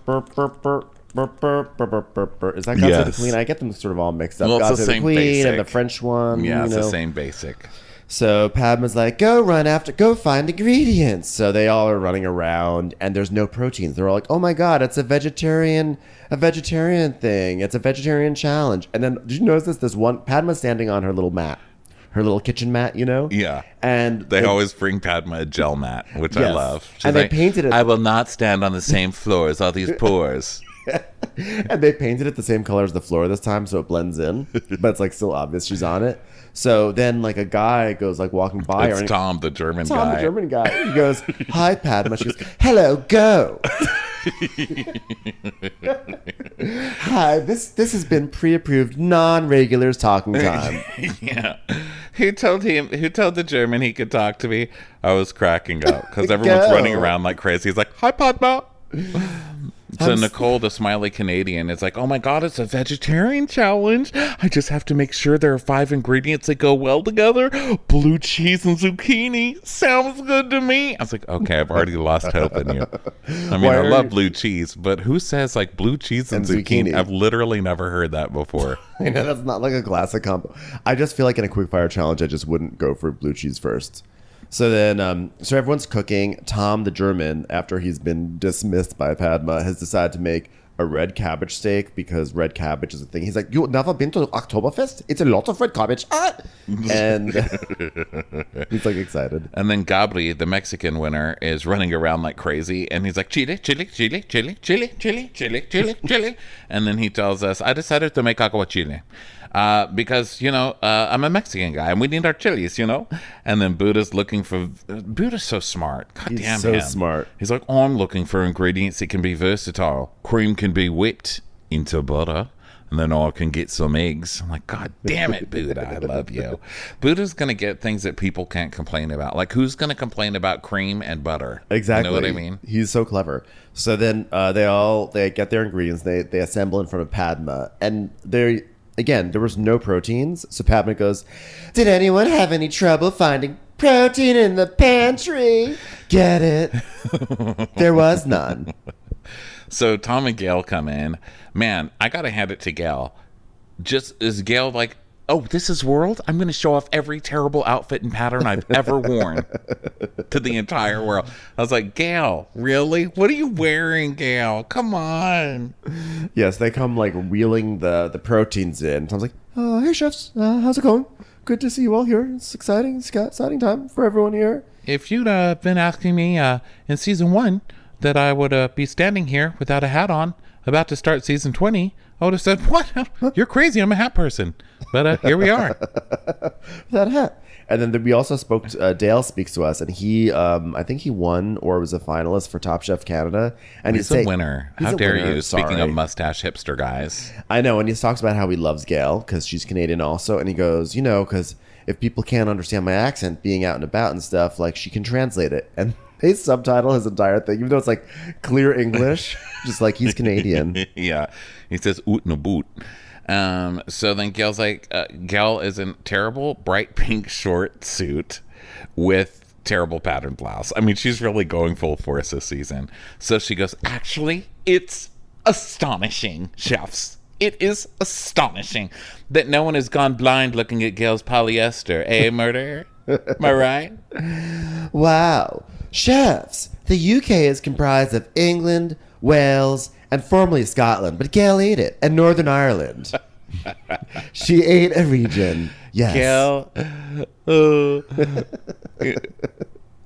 S4: God Save the Queen? I get them sort of all mixed up.
S1: Well, it's
S4: God
S1: the
S4: Save the
S1: same
S4: Queen
S1: basic.
S4: and the French one.
S1: Yeah, it's the
S4: know.
S1: same basic.
S4: So Padma's like, go find ingredients. So they all are running around, and there's no proteins. They're all like, oh my God, it's a vegetarian thing. It's a vegetarian challenge. And then, did you notice this one? Padma's standing on her little mat. Her little kitchen mat, you know?
S1: Yeah.
S4: And
S1: They always bring Padma a gel mat, which I
S4: Yes.
S1: love. She's
S4: And they
S1: like,
S4: painted it-
S1: I will not stand on the same floor as all these pores.
S4: and they painted it the same color as the floor this time, so it blends in. But it's like still obvious she's on it. So then like a guy goes like walking by her.
S1: It's
S4: and
S1: Tom, the German
S4: Tom,
S1: guy.
S4: the German guy. He goes, hi, Padma. She goes, hello, go. Hi, this has been pre-approved non-regulars talking time.
S1: Yeah. Who told the German he could talk to me? I was cracking up because everyone's
S4: Go.
S1: running around like crazy. He's like, hi, Padma. So Nicole, the smiley Canadian, is like, oh my God, it's a vegetarian challenge. I just have to make sure there are 5 ingredients that go well together. Blue cheese and zucchini. Sounds good to me. I was like, okay, I've already lost hope in you. I mean, I love blue cheese, but who says like blue cheese and zucchini? I've literally never heard that before.
S4: I know that's not like a classic combo. I just feel like in a quickfire challenge, I just wouldn't go for blue cheese first. So then, so everyone's cooking. Tom, the German, after he's been dismissed by Padma, has decided to make a red cabbage steak because red cabbage is a thing. He's like, "You've never been to Oktoberfest? It's a lot of red cabbage." Ah! And he's like excited.
S1: And then Gabri, the Mexican winner, is running around like crazy. And he's like, chile, chile, chile, chile, chile, chile, chile, chile, chile. And then he tells us, I decided to make aguachile. Because, I'm a Mexican guy and we need our chilies, And then Buddha's Buddha's so smart. God
S4: He's
S1: damn
S4: so
S1: him.
S4: smart.
S1: He's like, I'm looking for ingredients that can be versatile. Cream can be whipped into butter. and then all can get some eggs. I'm like, God damn it, Buddha, I love you. Buddha's going to get things that people can't complain about. Like, who's going to complain about cream and butter?
S4: Exactly.
S1: You know what I mean?
S4: He's so clever. So then they get their ingredients. They assemble in front of Padma. And there was no proteins. So Padma goes, did anyone have any trouble finding protein in the pantry? Get it? There was none.
S1: So Tom and Gail come in. Man, I got to hand it to Gail. Just is Gail like, oh, this is World? I'm going to show off every terrible outfit and pattern I've ever worn to the entire world. I was like, Gail, really? What are you wearing, Gail? Come on.
S4: Yes, they come like wheeling the proteins in. Tom's like, hey, chefs, how's it going? Good to see you all here. It's exciting. It's got exciting time for everyone here.
S1: If you'd been asking me in season 1 that I would be standing here without a hat on, about to start season 20, I would have said, what? You're crazy. I'm a hat person. But here we are.
S4: Without a hat. And then we also spoke to, Dale speaks to us, and he, I think he won or was a finalist for Top Chef Canada. And
S1: he's a winner. How dare you?
S4: Sorry.
S1: Speaking of mustache hipster guys.
S4: I know, and he talks about how he loves Gail because she's Canadian also. And he goes, because if people can't understand my accent being out and about and stuff, like she can translate it. And they subtitle his entire thing, even though it's like clear English, just like he's Canadian.
S1: Yeah. He says, oot no boot. So then Gail's like, Gail is in terrible bright pink short suit with terrible patterned blouse. I mean, she's really going full force this season. So she goes, actually, it's astonishing, chefs. It is astonishing that no one has gone blind looking at Gail's polyester. Murderer? Am I right?
S4: Wow. Chefs, the UK is comprised of England, Wales, and formerly Scotland, but Gail ate it, and Northern Ireland. She ate a region. Yes.
S1: Gail.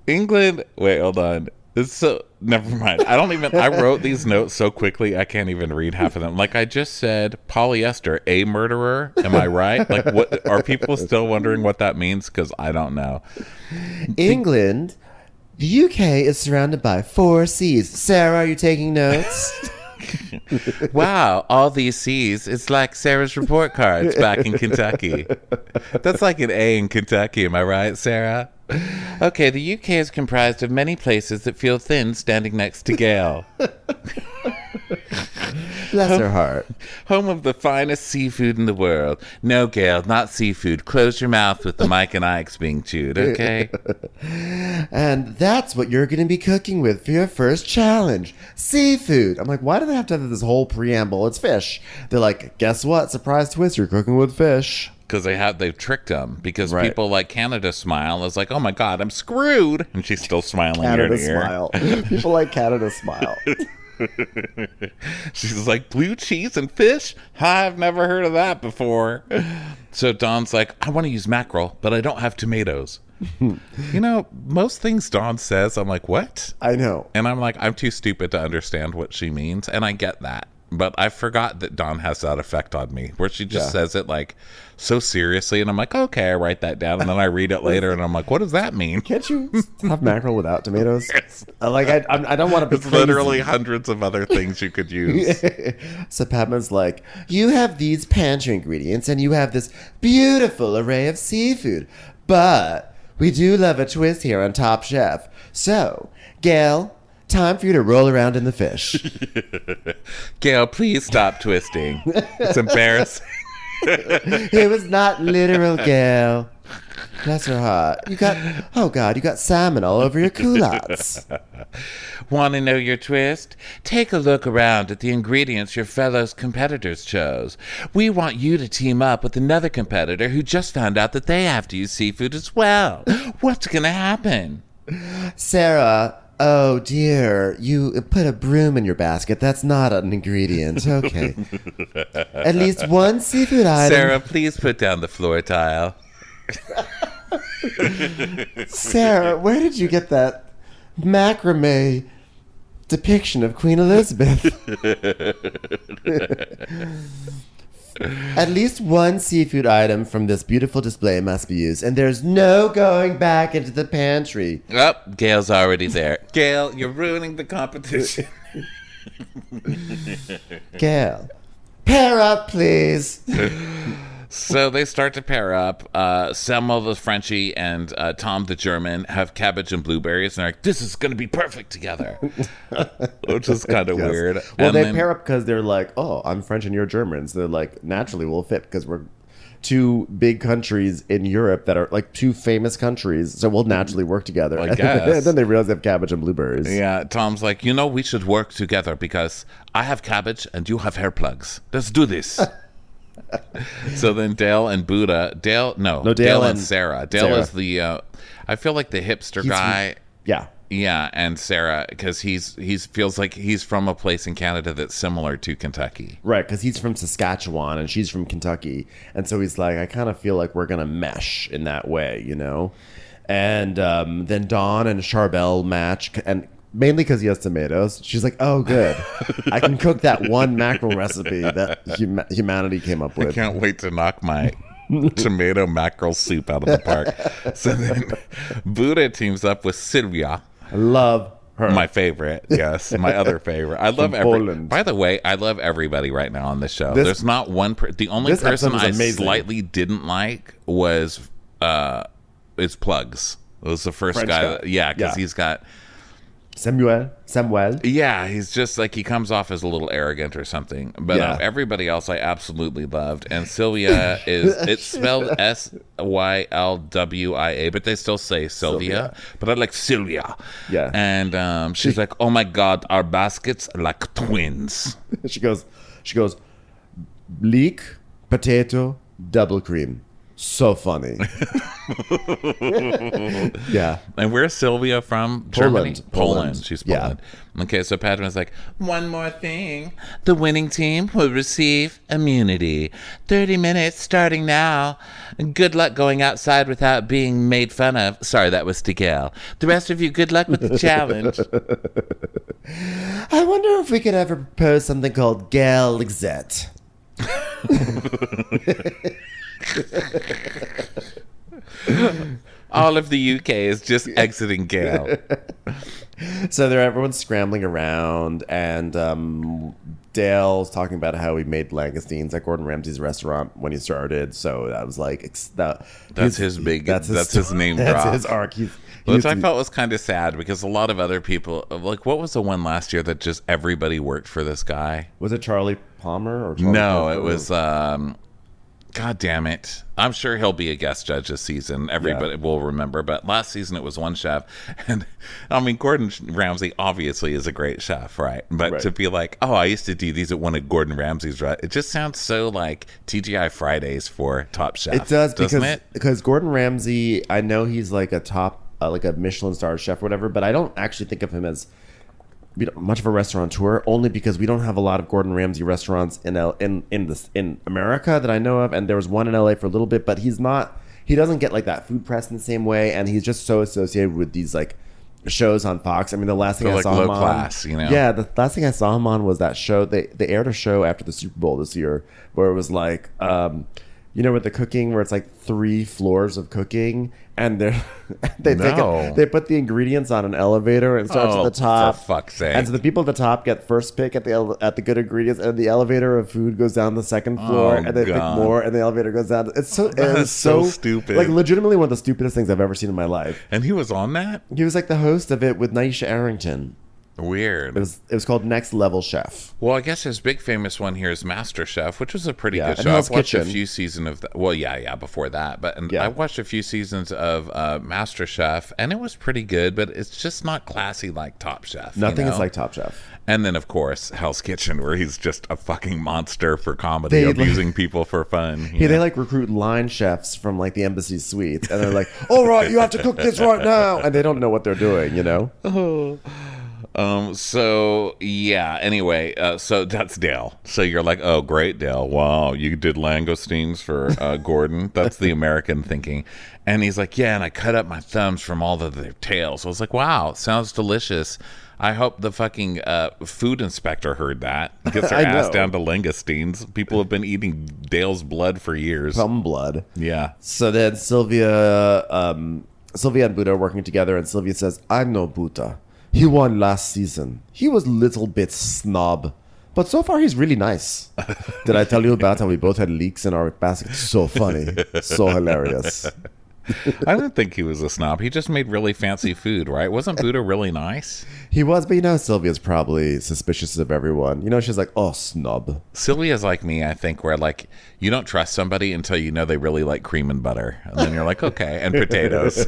S1: England. Wait, hold on. It's so never mind. I wrote these notes so quickly I can't even read half of them. Like I just said, polyester, a murderer. Am I right? Like, what are people still wondering what that means? Because I don't know.
S4: England, the UK is surrounded by 4 seas. Sarah, are you taking notes?
S1: Wow, all these C's. It's like Sarah's report cards back in Kentucky. That's like an A in Kentucky. Am I right, Sarah? Okay, the UK is comprised of many places that feel thin standing next to Gail.
S4: Bless her heart.
S1: Home of the finest seafood in the world. No, Gail, not seafood. Close your mouth with the Mike and Ike's being chewed, okay?
S4: And that's what you're going to be cooking with for your first challenge. Seafood. I'm like, why do they have to have this whole preamble? It's fish. They're like, guess what? Surprise twist, you're cooking with fish.
S1: Because they've tricked them. Because people like Canada Smile is like, oh my God, I'm screwed. And she's still smiling ear to ear.
S4: Canada Smile. People like Canada Smile.
S1: She's like, blue cheese and fish? I've never heard of that before. So Dawn's like, I want to use mackerel, but I don't have tomatoes. Most things Dawn says, I'm like, what?
S4: I know.
S1: And I'm like, I'm too stupid to understand what she means. And I get that. But I forgot that Dawn has that effect on me where she just says it like so seriously. And I'm like, okay, I write that down. And then I read it later and I'm like, what does that mean?
S4: Can't you have mackerel without tomatoes? Yes. Like, I don't want to be
S1: It's literally hundreds of other things you could use.
S4: So Padma's like, you have these pantry ingredients and you have this beautiful array of seafood. But we do love a twist here on Top Chef. So, Gail, time for you to roll around in the fish.
S1: Gail, please stop twisting. It's embarrassing.
S4: It was not literal, Gail. Bless her heart. You got salmon all over your culottes.
S1: Want to know your twist? Take a look around at the ingredients your fellow competitors chose. We want you to team up with another competitor who just found out that they have to use seafood as well. What's going to happen?
S4: Sarah, oh dear, you put a broom in your basket. That's not an ingredient. Okay. At least one seafood item.
S1: Sarah, please put down the floor tile.
S4: Sarah, where did you get that macrame depiction of Queen Elizabeth? At least one seafood item from this beautiful display must be used, and there's no going back into the pantry.
S1: Oh, Gail's already there. Gail, you're ruining the competition.
S4: Gail, Pair up, please.
S1: So they start to pair up. Selma the Frenchie and Tom the German have cabbage and blueberries, and they're like, "This is going to be perfect together," which is kind of weird.
S4: Well,
S1: And
S4: they
S1: then-
S4: pair up because they're like, "Oh, I'm French and you're German," so they're like, naturally we'll fit because we're two big countries in Europe that are like two famous countries, so we'll naturally work together.
S1: I guess.
S4: And then they realize they have cabbage and blueberries.
S1: Yeah, Tom's like, we should work together because I have cabbage and you have hair plugs. Let's do this. So then Dale and Dale
S4: Dale
S1: and
S4: and
S1: Sarah. Dale
S4: Sarah.
S1: is the, I feel like the hipster guy.
S4: Yeah.
S1: Yeah, and Sarah, because he feels like he's from a place in Canada that's similar to Kentucky.
S4: Right, because he's from Saskatchewan and she's from Kentucky. And so he's like, I kind of feel like we're going to mesh in that way, you know? And then Dawn and Charbel match, and mainly because he has tomatoes. She's like, oh, good. I can cook that one mackerel recipe that humanity came up
S1: I
S4: with.
S1: can't wait to knock my tomato mackerel soup out of the park. So then Buddha teams up with Sylvia.
S4: I love her.
S1: My favorite, yes, my other favorite. I love
S4: Poland.
S1: By the way, I love everybody right now on this show.
S4: This-
S1: There's not one. The only
S4: this
S1: person
S4: episode
S1: I
S4: was amazing.
S1: slightly didn't like was is Plugs. It was the first
S4: French
S1: guy.
S4: guy.
S1: Because
S4: Yeah.
S1: he's got.
S4: Samuel.
S1: Yeah, he's just like he comes off as a little arrogant or something. But
S4: Yeah.
S1: everybody else I absolutely loved. And Sylvia it's spelled Sylwia, but they still say Sylvia. But I like Sylvia.
S4: Yeah.
S1: And she's like, "Oh my God, our baskets are like twins."
S4: She goes, leek, potato, double cream. So funny. Yeah.
S1: And where's Sylvia from? Germany?
S4: Poland.
S1: She's
S4: Yeah.
S1: Poland. Okay, so Padma's like, one more thing. The winning team will receive immunity. 30 minutes starting now. Good luck going outside without being made fun of. Sorry, that was to Gail. The rest of you, good luck with the challenge.
S4: I wonder if we could ever propose something called Gail Exet.
S1: All of the UK is just exiting Gail.
S4: So everyone's scrambling around, and Dale's talking about how he made langoustines at Gordon Ramsay's restaurant when he started. So that was like
S1: That's his name
S4: That's
S1: drop.
S4: his arc. He
S1: Which
S4: used
S1: I
S4: to-
S1: felt was kind of sad because a lot of other people, like, what was the one last year that just everybody worked for this guy?
S4: Was it Charlie Palmer or Charlie
S1: No,
S4: Parker?
S1: it was, God damn it. I'm sure he'll be a guest judge this season. Everybody will remember. But last season it was one chef. And I mean, Gordon Ramsay obviously is a great chef, right? But
S4: Right.
S1: to be like, oh, I used to do these at one of Gordon Ramsay's, right? It just sounds so like TGI Fridays for Top Chef.
S4: It does
S1: doesn't
S4: because Gordon Ramsay, I know he's like a top, like a Michelin star chef or whatever, but I don't actually think of him as much of a restaurateur, only because we don't have a lot of Gordon Ramsay restaurants in America that I know of, and there was one in LA for a little bit, but he doesn't get like that food press in the same way, and he's just so associated with these like shows on Fox. I mean, the last thing
S1: They're
S4: I
S1: like
S4: saw
S1: low
S4: him on,
S1: class, you know?
S4: Yeah, the last thing I saw him on was that show. They aired a show after the Super Bowl this year where it was like, with the cooking, where it's like 3 floors of cooking, and they put the ingredients on an elevator and it starts
S1: Oh,
S4: at the top.
S1: for fuck's sake.
S4: And so the people at the top get first pick at the good ingredients, and the elevator of food goes down the second floor, and they
S1: God.
S4: pick more, and the elevator goes down. It
S1: is
S4: was
S1: so stupid.
S4: Like legitimately one of the stupidest things I've ever seen in my life.
S1: And he was on that?
S4: He was like the host of it with Naisha Arrington.
S1: Weird.
S4: It was called Next Level Chef.
S1: Well, I guess his big famous one here is Master Chef, which was a pretty
S4: Yeah,
S1: good
S4: and
S1: show.
S4: Hell's
S1: I've watched a
S4: Kitchen.
S1: few seasons of that. Well, yeah, before that. But
S4: Yeah.
S1: I watched a few seasons of Master Chef, and it was pretty good, but it's just not classy like Top Chef.
S4: Nothing
S1: you
S4: is
S1: know?
S4: like Top Chef.
S1: And then, of course, Hell's Kitchen, where he's just a fucking monster for comedy,
S4: They,
S1: abusing people for fun. you
S4: Yeah, they
S1: know?
S4: like recruit line chefs from like the embassy suites, and they're like, "All right, you have to cook this right now," and they don't know what they're doing, you know.
S1: So yeah, anyway, so that's Dale. So you're like, oh, great, Dale. Wow, you did langoustines for Gordon. That's the American thinking. And he's like, yeah, and I cut up my thumbs from all of their tails. I was like, wow, sounds delicious. I hope the fucking food inspector heard that. Gets their
S4: I
S1: ass
S4: know.
S1: down to langoustines. People have been eating Dale's blood for years.
S4: Plum blood.
S1: Yeah.
S4: So then Sylvia and Buddha are working together, and Sylvia says, "I know Buddha. He won last season. He was a little bit snob, But so far, he's really nice. Did I tell you about how we both had leeks in our basket? So funny. So hilarious.
S1: I didn't think he was a snob. He just made really fancy food, right? Wasn't Buddha really nice?
S4: He was, but you know, Sylvia's probably suspicious of everyone. You know, she's like, oh, snub.
S1: Sylvia's like me, I think, where like you don't trust somebody until you know they really like cream and butter. And then you're like, okay, and potatoes.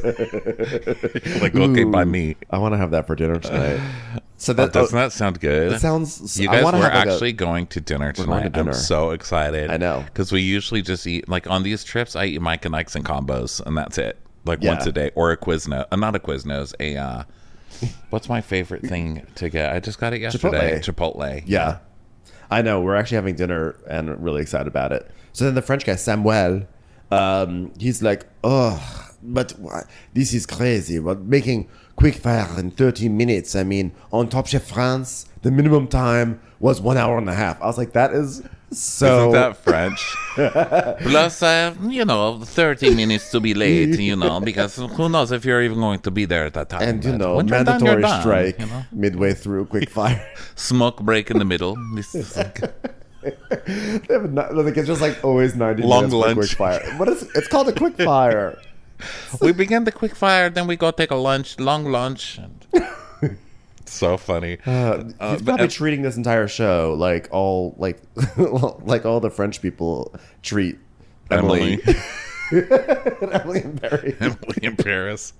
S1: Like, okay, by me.
S4: I want to have that for dinner tonight. So
S1: Doesn't that sound good?
S4: It sounds...
S1: You guys were actually going to dinner tonight.
S4: to dinner.
S1: I'm so excited.
S4: I know.
S1: Because we usually just eat, like on these trips, I eat Mike and Ike's and combos, and that's it. Like once a day. Or a Quiznos. Not a Quiznos, what's my favorite thing to get? I just got it yesterday. Chipotle.
S4: Yeah. I know. We're actually having dinner and really excited about it. So then the French guy, Samuel, he's like, oh, but this is crazy. But making quick fire in 30 minutes. I mean, on Top Chef France, the minimum time was 1 hour and a half. I was like, that is so...
S1: Isn't that French? Plus, 30 minutes to be late, because who knows if you're even going to be there at that time.
S4: And,
S1: when you're done,
S4: mandatory
S1: you're done,
S4: strike midway through quick fire.
S1: Smoke break in the middle. This is like...
S4: It's just like always 90
S1: Long
S4: minutes for
S1: lunch.
S4: quick fire. It's called a quick fire.
S1: We begin the quick fire, then we go take a long lunch. And... so funny.
S4: He's probably treating this entire show like all like all the French people treat Emily. Emily in Paris.
S1: Emily in Paris.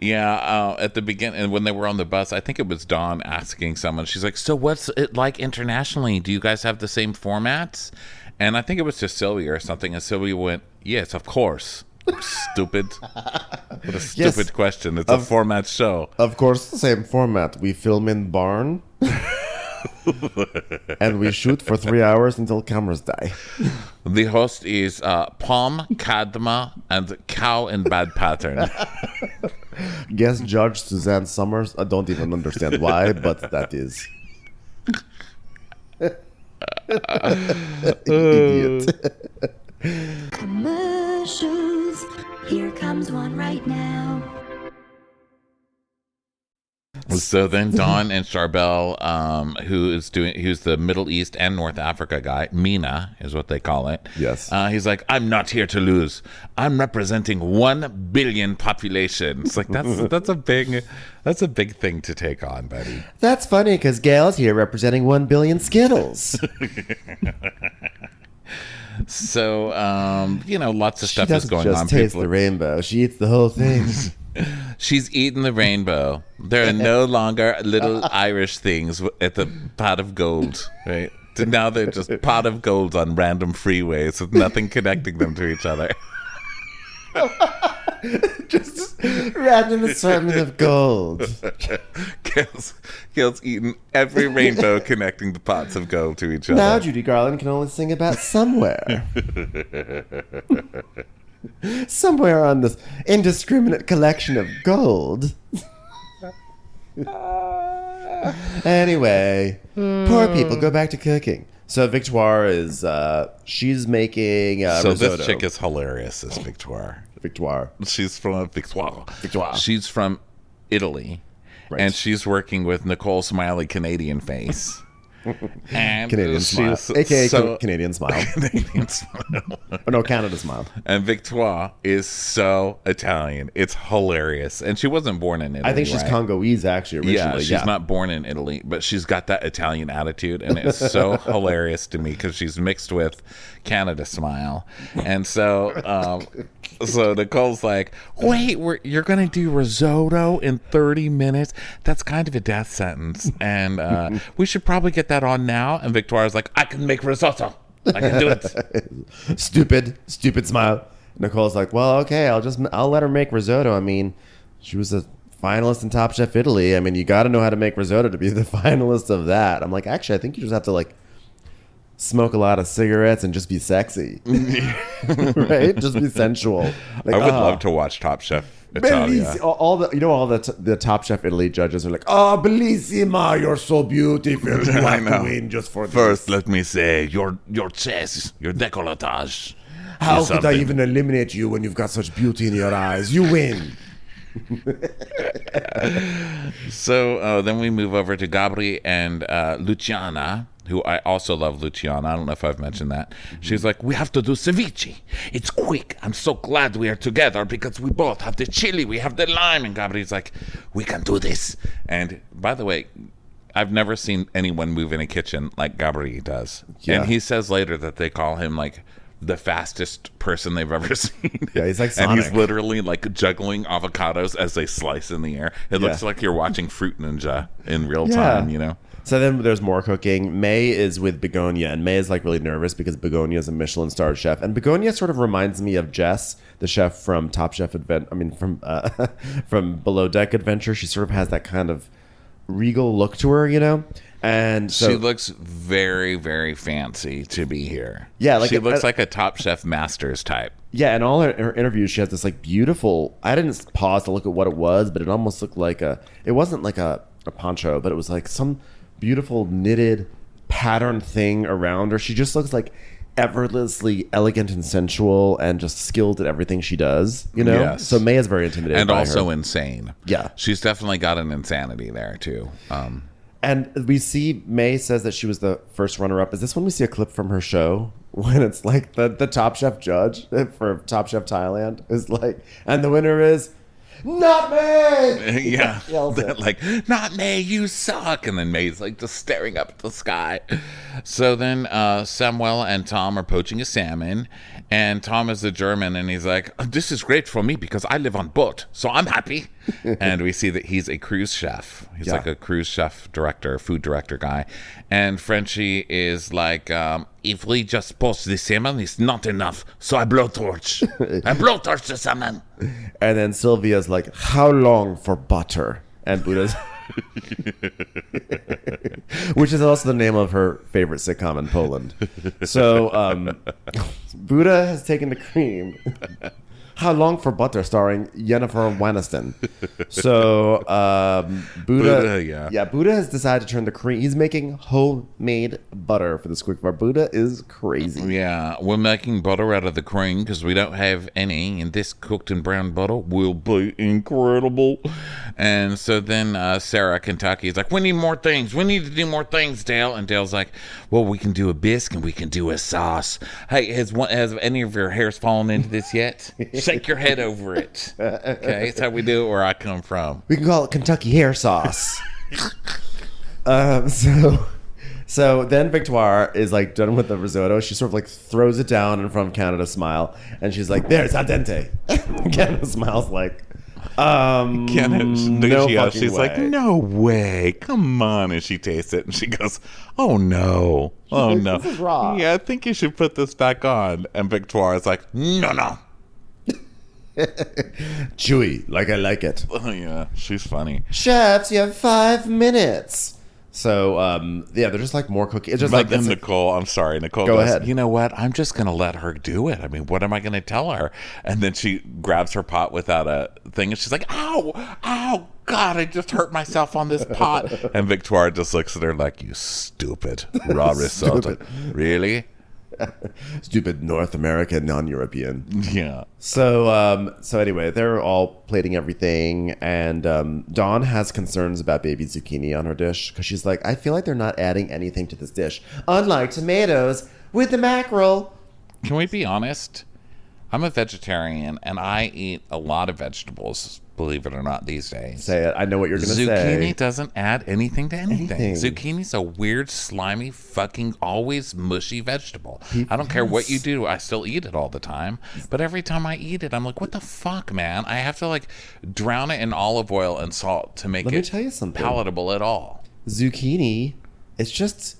S1: Yeah, at the beginning, and when they were on the bus, I think it was Dawn asking someone, she's like, so what's it like internationally? Do you guys have the same formats? And I think it was to Sylvia or something, and Sylvia went, yes, of course. Stupid. What a stupid question. It's a format show.
S4: Of course, same format. We film in barn. And we shoot for 3 hours until cameras die.
S1: The host is Palm, Kadma, and Cow in Bad Pattern.
S4: Guest judge Suzanne Summers. I don't even understand why, but that is. Idiot.
S5: Commercials. Here comes one right now.
S1: So then Dawn and Charbel, who's the Middle East and North Africa guy, Mina is what they call it.
S4: Yes.
S1: He's like, I'm not here to lose. I'm representing 1 billion population. It's like that's a big thing to take on, buddy.
S4: That's funny because Gail's here representing 1 billion Skittles.
S1: So lots of
S4: She
S1: stuff is
S4: doesn't
S1: going
S4: just
S1: on.
S4: taste the rainbow. She eats the whole thing.
S1: She's eaten the rainbow. There are no longer little Irish things at the pot of gold, right? Now they're just pot of gold on random freeways with nothing connecting them to each other.
S4: Just random assortment of gold.
S1: Gail's eaten every rainbow connecting the pots of gold to each other.
S4: Now Judy Garland can only sing about somewhere. Somewhere on this indiscriminate collection of gold. Anyway, poor people, go back to cooking. So Victoire is, she's making
S1: so
S4: risotto.
S1: this chick is hilarious, this Victoire.
S4: Victoire.
S1: She's from Victoire.
S4: Victoire.
S1: She's from Italy.
S4: Right.
S1: And she's working with Nicole Smiley Canadian Face. And
S4: Canadian Smile.
S1: she's
S4: AKA Canadian Smile.
S1: Canadian Smile.
S4: Or no, Canada Smile.
S1: And Victoire is so Italian. It's hilarious. And she wasn't born in Italy.
S4: I think she's
S1: right?
S4: Congolese, actually, originally.
S1: Yeah, she's not born in Italy, but she's got that Italian attitude. And it's so hilarious to me because she's mixed with Canada Smile. And so so Nicole's like, wait, you're going to do risotto in 30 minutes? That's kind of a death sentence. And we should probably get that on now. And Victoria's like, I can make risotto. I can do it.
S4: Stupid smile. Nicole's like, well, okay, I'll let her make risotto. I mean, she was a finalist in Top Chef Italy. I mean, you got to know how to make risotto to be the finalist of that. I'm like, actually, I think you just have to like smoke a lot of cigarettes and just be sexy. Right? Just be sensual. Like,
S1: I would love to watch Top Chef Italia.
S4: All the Top Chef Italy judges are like, oh, bellissima, you're so beautiful. You have to win just for
S1: First,
S4: this.
S1: let me say, your chest, your décolletage.
S4: How
S1: is
S4: could I
S1: something.
S4: even eliminate you when you've got such beauty in your eyes? You win.
S1: So then we move over to Gabri and Luciana, who I also love, Luciana. I don't know if I've mentioned that. She's like, we have to do ceviche. It's quick. I'm so glad we are together because we both have the chili, we have the lime. And Gabri's like, we can do this. And by the way, I've never seen anyone move in a kitchen like Gabri does.
S4: Yeah.
S1: And he says later that they call him like the fastest person they've ever seen.
S4: Yeah, he's like
S1: And he's
S4: Sonic.
S1: literally like juggling avocados as they slice in the air. It looks like you're watching Fruit Ninja in real time, you know?
S4: So then there's more cooking. May is with Begonia, and May is like really nervous because Begonia is a Michelin-starred chef, and Begonia sort of reminds me of Jess, the chef from Top Chef from Below Deck Adventure. She sort of has that kind of regal look to her, you know. And so
S1: She looks very, very fancy to be here.
S4: Yeah, like
S1: she looks like a Top Chef Masters type.
S4: yeah, and all her interviews, she has this like beautiful. I didn't pause to look at what it was, but it almost looked like it wasn't like a poncho, but it was like some beautiful knitted pattern thing around her. She just looks like effortlessly elegant and sensual and just skilled at everything she does, you know?
S1: Yes.
S4: So May is very intimidated
S1: And
S4: by
S1: also
S4: her.
S1: insane.
S4: Yeah.
S1: She's definitely got an insanity there, too.
S4: And we see May says that she was the first runner-up. Is this when we see a clip from her show? When it's like the Top Chef judge for Top Chef Thailand is like, and the winner is not me!
S1: Yeah.
S4: Yells it.
S1: Like, not May, you suck. And then May's like just staring up at the sky. So then Samuel and Tom are poaching a salmon. And Tom is a German. And he's like, this is great for me because I live on boat. So I'm happy. And we see that he's a cruise chef. He's like a cruise chef director, food director guy. And Frenchie is like, if we just poach the salmon, it's not enough. So I blowtorch. I blowtorch the salmon.
S4: And then Sylvia's like, how long for butter? And Buddha's... which is also the name of her favorite sitcom in Poland. So Buddha has taken the cream. How long for butter, starring Jennifer Aniston. So Buddha has decided to turn the cream. He's making homemade butter for this quick bar. Buddha is crazy.
S1: Yeah, we're making butter out of the cream because we don't have any, and this cooked and brown butter will be incredible. And so then Sarah, Kentucky, is like, we need more things. We need to do more things, Dale. And Dale's like, well, we can do a bisque and we can do a sauce. Hey, has any of your hairs fallen into this yet? Shake your head over it. Okay, it's how we do it where I come from.
S4: We can call it Kentucky hair sauce. So then Victoire is like done with the risotto. She sort of like throws it down in front of Canada Smile, and she's like, "There's al dente." Canada Smile's like, no
S1: She's
S4: fucking
S1: like,
S4: way.
S1: no way, come on. And she tastes it and she goes, oh no,
S4: This is raw.
S1: Yeah, I think you should put this back on. And Victoire is like, no.
S4: Chewy, like I like it.
S1: Oh yeah, she's funny.
S4: Chefs, you have 5 minutes. So they're just like more cooking. It's just
S1: But
S4: like
S1: then
S4: it's
S1: Nicole
S4: Go
S1: goes,
S4: ahead.
S1: you know what? I'm just going to let her do it. I mean, what am I going to tell her? And then she grabs her pot without a thing, and she's like, ow, God, I just hurt myself on this pot. And Victoire just looks at her like, you stupid raw risotto. Really?
S4: stupid North American, non-European.
S1: Yeah.
S4: So anyway, they're all plating everything, and Dawn has concerns about baby zucchini on her dish because she's like, I feel like they're not adding anything to this dish, unlike tomatoes with the mackerel.
S1: Can we be honest? I'm a vegetarian, and I eat a lot of vegetables, believe it or not, these days.
S4: Say it. I know what you're going to say.
S1: Zucchini doesn't add anything to anything.
S4: Anything.
S1: Zucchini's a weird, slimy, fucking, always mushy vegetable. I don't care what you do. I still eat it all the time. But every time I eat it, I'm like, what the fuck, man? I have to, like, drown it in olive oil and salt to make
S4: Let me
S1: it
S4: tell you something.
S1: palatable at all.
S4: Zucchini, it's just...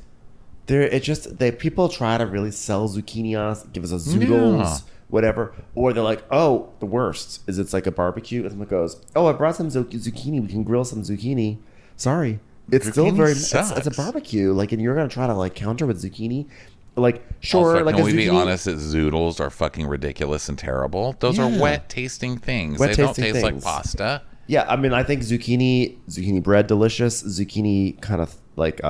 S4: people try to really sell zucchini on us, give us a zoodles, whatever, or they're like, oh, the worst is it's like a barbecue, and someone goes, oh, I brought some zucchini, we can grill some zucchini. Sorry, it's
S1: Zucchini
S4: still very
S1: sucks.
S4: it's a barbecue, like, and you're gonna try to like counter with zucchini, like, sure,
S1: Also,
S4: like
S1: can
S4: a
S1: we be
S4: zucchini-
S1: honest that zoodles are fucking ridiculous and terrible? Those are wet tasting things.
S4: Wet
S1: They don't
S4: tasting
S1: taste like
S4: things.
S1: pasta.
S4: Yeah, I mean, I think zucchini bread delicious, zucchini kind of like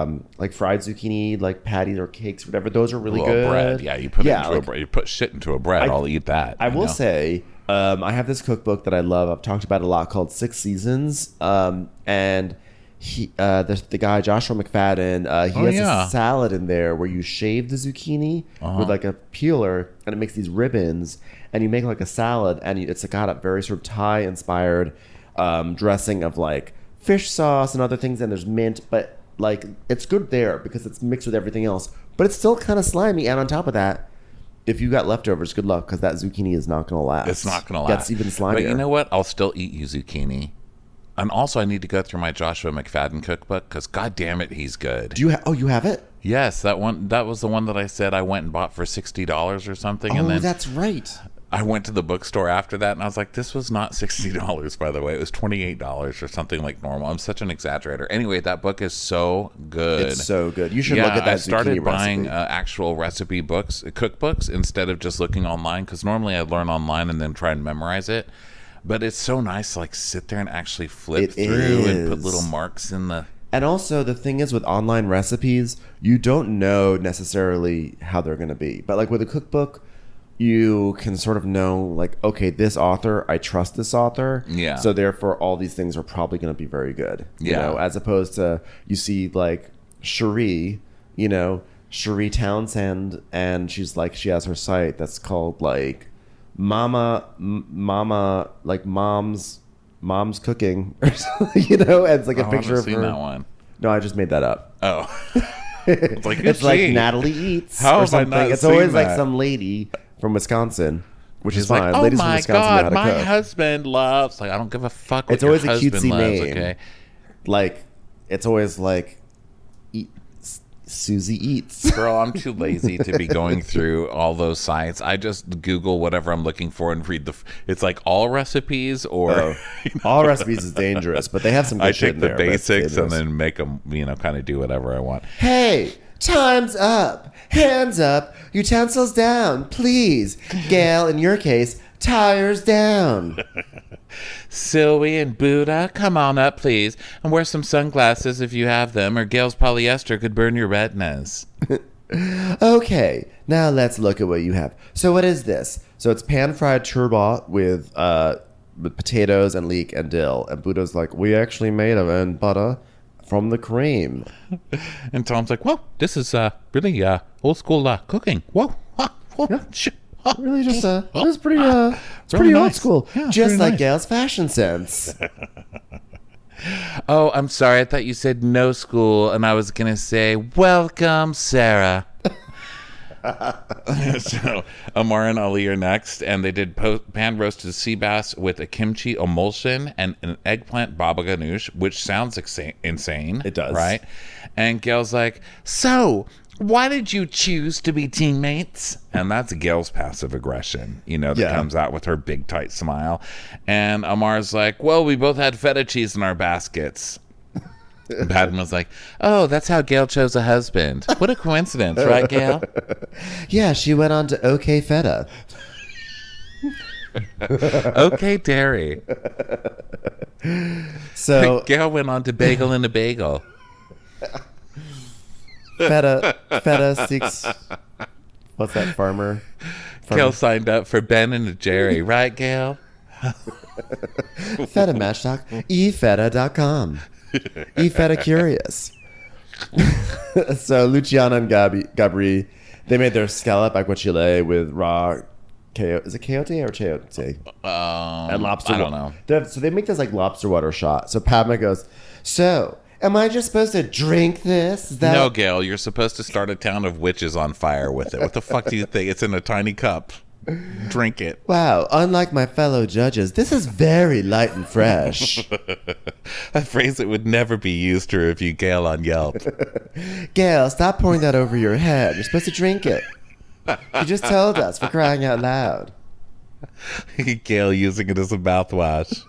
S4: fried zucchini, like patties or cakes, whatever. Those are really
S1: Well,
S4: good.
S1: bread. Yeah, you put it into
S4: like,
S1: a bread. You put shit into a bread. I'll eat that.
S4: I
S1: you
S4: will
S1: know?
S4: say, I have this cookbook that I love. I've talked about it a lot called 6 Seasons, and the guy Joshua McFadden, he has
S1: yeah.
S4: a salad in there where you shave the zucchini with like a peeler, and it makes these ribbons, and you make like a salad, and it's got a very sort of Thai inspired dressing of like fish sauce and other things, and there's mint, but like it's good there because it's mixed with everything else, but it's still kind of slimy. And on top of that, if you got leftovers, good luck, because that zucchini is not going to last.
S1: It's not going to
S4: Gets
S1: last.
S4: even slimier.
S1: But you know what? I'll still eat you zucchini. And also, I need to go through my Joshua McFadden cookbook because, god damn it, he's good.
S4: Do you? You have it?
S1: Yes, that one. That was the one that I said I went and bought for $60 or something.
S4: Oh,
S1: And then
S4: that's right.
S1: I went to the bookstore after that, and I was like, "This was not $60, by the way. It was $28 or something like normal." I'm such an exaggerator. Anyway, that book is so good.
S4: It's so good. You should look at that.
S1: I started
S4: zucchini
S1: buying
S4: recipe.
S1: actual recipe books, cookbooks, instead of just looking online. Because normally I learn online and then try and memorize it. But it's so nice to like sit there and actually flip through and put little marks in the.
S4: And also, the thing is with online recipes, you don't know necessarily how they're going to be. But like with a cookbook, you can sort of know, like, okay, this author, I trust this author.
S1: Yeah.
S4: So therefore, all these things are probably going to be very good. You
S1: Yeah.
S4: know, as opposed to you see like Cherie, Cherie Townsend, and she's like, she has her site that's called like Mama, like mom's cooking, or something, and it's like a
S1: I
S4: picture
S1: haven't
S4: of
S1: seen
S4: her.
S1: that one.
S4: No, I just made that up.
S1: Oh. It's like,
S4: It's like Natalie Eats
S1: How
S4: or
S1: have I
S4: something.
S1: not
S4: It's always
S1: seen
S4: like
S1: that?
S4: some lady from Wisconsin, which is
S1: She's like,
S4: fine.
S1: oh
S4: Ladies from
S1: my
S4: Wisconsin know how
S1: god,
S4: to
S1: my
S4: cook.
S1: husband loves. Like, I don't give a fuck what
S4: It's
S1: your
S4: always a
S1: husband
S4: cutesy
S1: loves.
S4: name.
S1: Okay.
S4: Like, it's always like Susie Eats.
S1: Girl, I'm too lazy to be going through all those sites. I just Google whatever I'm looking for and read it's like all recipes or
S4: Oh. All recipes is dangerous, but they have some good
S1: I
S4: shit
S1: take
S4: in
S1: the
S4: there, but it's
S1: basics and
S4: dangerous.
S1: then make them, kind of do whatever I want.
S4: Hey, time's up. Hands up. Utensils down, please. Gail, in your case, tires down.
S1: Sylvie and Buddha, come on up, please, and wear some sunglasses if you have them, or Gail's polyester could burn your retinas.
S4: Okay, now let's look at what you have. So what is this? So it's pan-fried turbot with potatoes and leek and dill. And Buddha's like, we actually made it in butter from the cream.
S1: And Tom's like, "Whoa, this is really old school cooking. Whoa, whoa,
S4: Really just, it was pretty, it's
S1: Really
S4: pretty old
S1: nice.
S4: school.
S1: Yeah, it's
S4: Just
S1: very
S4: like
S1: nice.
S4: Gail's fashion sense.
S1: Oh, I'm sorry. I thought you said no school, and I was going to say, welcome, Sarah." So Amar and Ali are next, and they did pan roasted sea bass with a kimchi emulsion and an eggplant baba ganoush, which sounds insane.
S4: It does.
S1: Right? And Gail's like, "So, why did you choose to be teammates?" And that's Gail's passive aggression, that
S4: Yeah.
S1: comes out with her big, tight smile. And Amar's like, "Well, we both had feta cheese in our baskets." And Padma's like, "Oh, that's how Gail chose a husband. What a coincidence, right, Gail?"
S4: Yeah, she went on to OK Feta.
S1: Okay, dairy.
S4: So
S1: Gail went on to Bagel and a Bagel.
S4: Feta seeks. What's that, farmer?
S1: Gail signed up for Ben and Jerry, right, Gail?
S4: Feta Matchdoc. efeta.com. eFeta Curious. So Luciana and Gabri, they made their scallop aguachile with raw is it coyote or chayote? And lobster
S1: I don't
S4: water.
S1: know.
S4: So they make this like lobster water shot. So Padma goes, so am I just supposed to drink this? Is that
S1: No, Gail, you're supposed to start a town of witches on fire with it. What the fuck do you think? It's in a tiny cup. Drink it.
S4: Wow, unlike my fellow judges, this is very light and fresh.
S1: A phrase that would never be used to review Gail on Yelp.
S4: Gail, stop pouring that over your head. You're supposed to drink it. You just told us, for crying out loud.
S1: Gail using it as a mouthwash.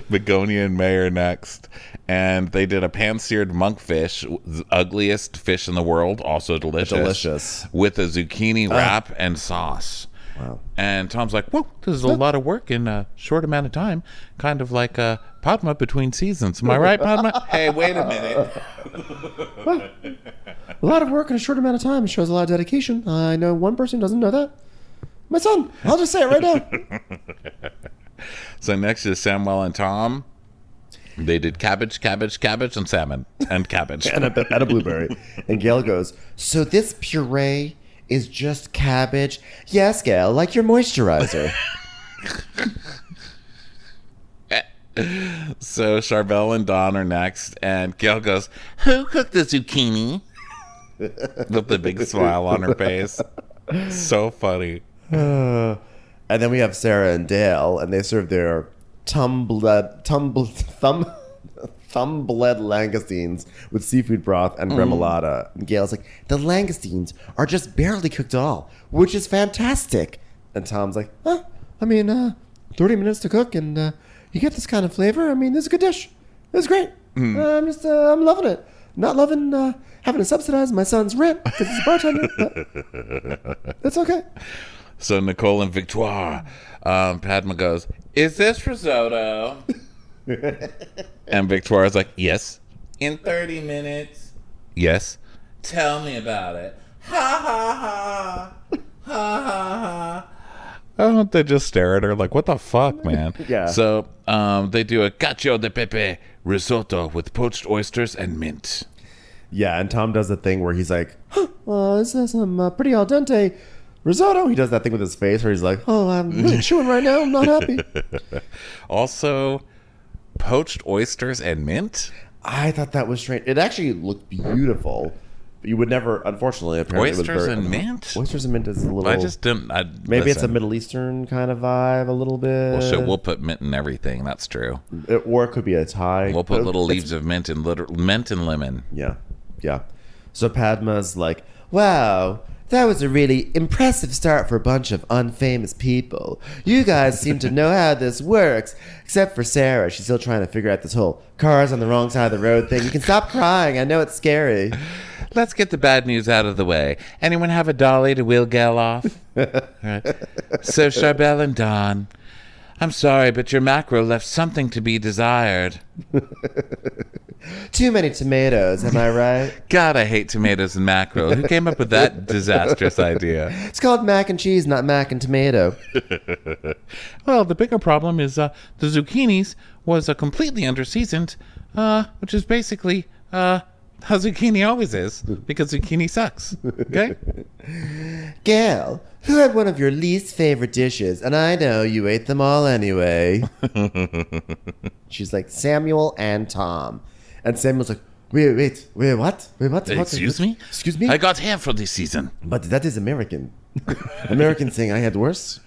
S1: Begonia and May are next, and they did a pan-seared monkfish, the ugliest fish in the world, also delicious, with a zucchini wrap and sauce.
S4: Wow.
S1: And Tom's like, "Whoa, this is a lot of work in a short amount of time, kind of like Padma between seasons." Am I right, Padma? Hey, wait a minute.
S4: A lot of work in a short amount of time shows a lot of dedication. I know one person who doesn't know that. My son. I'll just say it right now.
S1: So next is Samuel and Tom. They did cabbage, and salmon, and cabbage.
S4: and a blueberry. And Gail goes, so this puree is just cabbage? Yes, Gail, like your moisturizer.
S1: So Charbel and Dawn are next, and Gail goes, who cooked the zucchini? With the big smile on her face. So funny.
S4: And then we have Sarah and Dale, and they serve their thumb-bled langoustines with seafood broth and remoulade. And Gail's like, the langoustines are just barely cooked at all, which is fantastic. And Tom's like, 30 minutes to cook, and you get this kind of flavor. I mean, this is a good dish. It's great. I'm loving it. Not loving having to subsidize my son's rent because he's a bartender, but it's okay.
S1: So Nicole and Victoire, Padma goes, is this risotto? And Victoria's like, yes. In 30 minutes? Yes. Tell me about it. Ha ha ha. Ha ha ha. Oh, they just stare at her like, what the fuck, man?
S4: Yeah.
S1: So they do a cacio de pepe risotto with poached oysters and mint.
S4: Yeah, and Tom does the thing where he's like, this is some pretty al dente risotto. He does that thing with his face where he's like, I'm really chewing right now. I'm not happy.
S1: Also, poached oysters and mint?
S4: I thought that was strange. It actually looked beautiful. But you would never, unfortunately, apparently.
S1: Oysters and mint?
S4: Oysters and mint is a little...
S1: I just didn't...
S4: Maybe it's a Middle Eastern kind of vibe a little bit.
S1: Well, shit, we'll put mint in everything. That's true.
S4: Or it could be a Thai.
S1: We'll put little leaves of mint and mint and lemon.
S4: Yeah. So Padma's like, wow, that was a really impressive start for a bunch of unfamous people. You guys seem to know how this works. Except for Sarah. She's still trying to figure out this whole cars on the wrong side of the road thing. You can stop crying. I know it's scary.
S1: Let's get the bad news out of the way. Anyone have a dolly to wheel Gail off? Right. So Charbel and Dawn, I'm sorry, but your mackerel left something to be desired.
S4: Too many tomatoes, am I right?
S1: God, I hate tomatoes and mackerel. Who came up with that disastrous idea?
S4: It's called mac and cheese, not mac and tomato.
S1: Well, the bigger problem is the zucchinis was completely underseasoned, which is basically how zucchini always is, because zucchini sucks. Okay?
S4: Gail, who had one of your least favorite dishes? And I know you ate them all anyway. She's like, Samuel and Tom. And Samuel's like, wait, what?
S1: Excuse me?
S4: Excuse me?
S1: I got hair for this season.
S4: But that is American. American saying I had worse.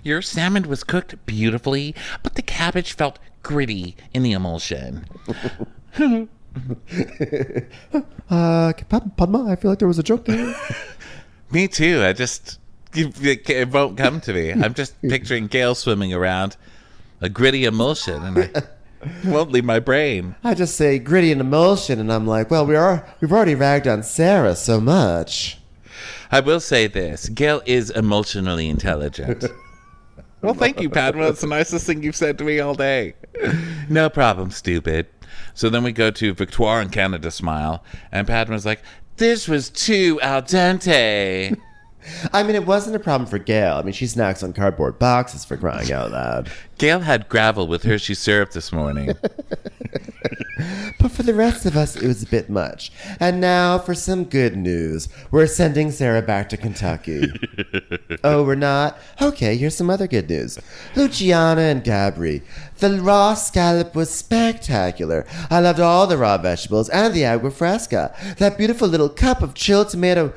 S1: Your salmon was cooked beautifully, but the cabbage felt gritty in the emulsion.
S4: Padma, I feel like there was a joke there.
S1: Me too. It won't come to me. I'm just picturing Gail swimming around a gritty emulsion, and it won't leave my brain.
S4: I just say gritty and emulsion, and I'm like, well, we've already ragged on Sarah so much.
S1: I will say this. Gail is emotionally intelligent. Well, thank you, Padma. It's the nicest thing you've said to me all day. No problem, stupid. So then we go to Victoire and Canada Smile, and Padma's like, this was too al dente.
S4: I mean, it wasn't a problem for Gail. I mean, she snacks on cardboard boxes, for crying out loud.
S1: Gail had gravel with Hershey syrup this morning.
S4: But for the rest of us, it was a bit much. And now for some good news. We're sending Sarah back to Kentucky. Oh, we're not? Okay, here's some other good news. Luciana and Gabri. The raw scallop was spectacular. I loved all the raw vegetables and the agua fresca. That beautiful little cup of chilled tomato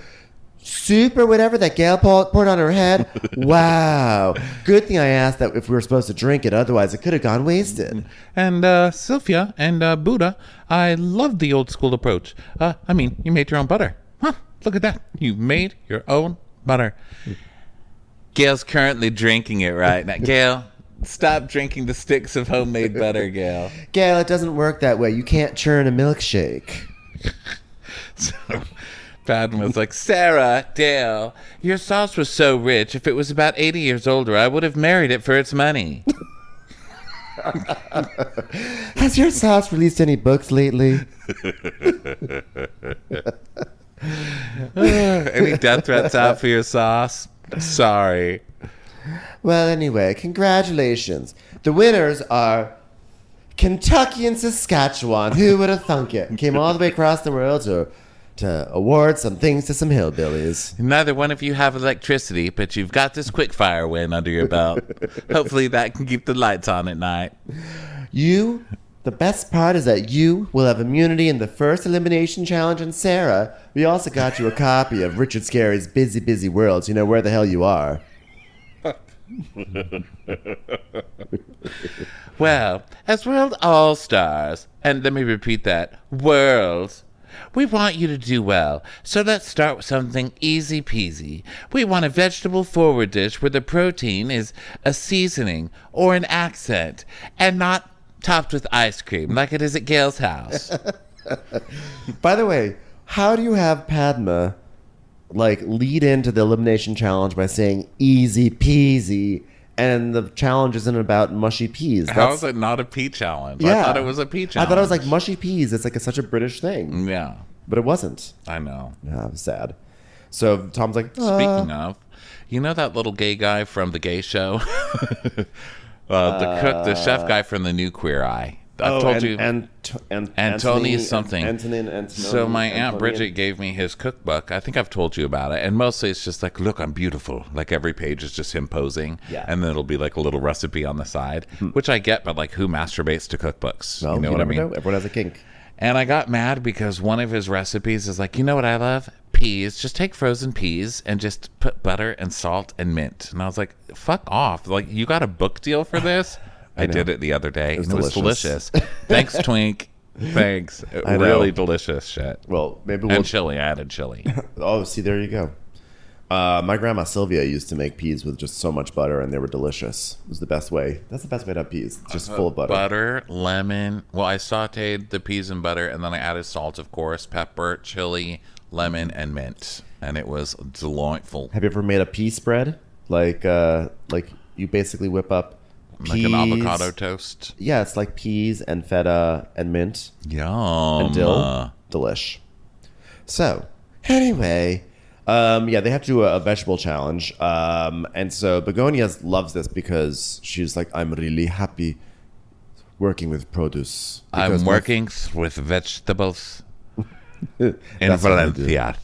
S4: soup or whatever that Gail poured on her head. Wow. Good thing I asked that if we were supposed to drink it, otherwise it could have gone wasted.
S1: And Sylvia and Buddha, I love the old school approach. You made your own butter. Huh, look at that. You made your own butter. Gail's currently drinking it right now. Gail, stop drinking the sticks of homemade butter, Gail.
S4: Gail, it doesn't work that way. You can't churn a milkshake.
S1: So Padma was like, Sarah, Dale, your sauce was so rich. If it was about 80 years older, I would have married it for its money.
S4: Has your sauce released any books lately?
S1: Any death threats out for your sauce? Sorry.
S4: Well, anyway, congratulations. The winners are Kentucky and Saskatchewan. Who would have thunk it? Came all the way across the world to award some things to some hillbillies.
S1: Neither one of you have electricity, but you've got this quickfire win under your belt. Hopefully that can keep the lights on at night.
S4: The best part is that you will have immunity in the first elimination challenge, and Sarah, we also got you a copy of Richard Scarry's Busy, Busy Worlds. You know where the hell you are.
S1: Well, as World All-Stars, and let me repeat that, Worlds, we want you to do well, so let's start with something easy peasy. We want a vegetable forward dish where the protein is a seasoning or an accent, and not topped with ice cream like it is at Gail's house.
S4: By the way, how do you have Padma lead into the elimination challenge by saying easy peasy, and the challenge isn't about mushy peas?
S1: How is it not a pea challenge?
S4: Yeah.
S1: I thought it was a pea challenge.
S4: I thought it was like mushy peas. It's like such a British thing.
S1: Yeah,
S4: But it wasn't.
S1: I know.
S4: Yeah, it was sad. So Tom's like,
S1: Speaking of, you know that little gay guy from the gay show? The cook, the chef guy from the new Queer Eye. I've told you.
S4: And
S1: Antony something.
S4: Antony.
S1: So my Aunt Bridget gave me his cookbook. I think I've told you about it. And mostly it's just like, look, I'm beautiful. Like every page is just him posing.
S4: Yeah.
S1: And then it'll be like a little recipe on the side, which I get, but like who masturbates to cookbooks?
S4: Well,
S1: you know what I mean?
S4: Everyone has a kink.
S1: And I got mad because one of his recipes is like, you know what I love? Peas. Just take frozen peas and just put butter and salt and mint. And I was like, fuck off. Like, you got a book deal for this? I did it the other day. It was delicious. Thanks, Twink. Thanks. Really delicious shit.
S4: Well, maybe we'll...
S1: And chili. I added chili.
S4: Oh, see, there you go. My grandma Sylvia used to make peas with just so much butter, and they were delicious. It was the best way. That's the best way to have peas. Just full of butter.
S1: Butter, lemon. Well, I sauteed the peas in butter, and then I added salt, of course, pepper, chili, lemon, and mint. And it was delightful.
S4: Have you ever made a pea spread? Like you basically whip up peas.
S1: Like an avocado toast?
S4: Yeah, it's like peas and feta and mint.
S1: Yum.
S4: And dill. Delish. So, anyway... yeah, they have to do a vegetable challenge. And so Begonia loves this because she's like, I'm really happy working with produce.
S1: I'm working with vegetables in Valencia.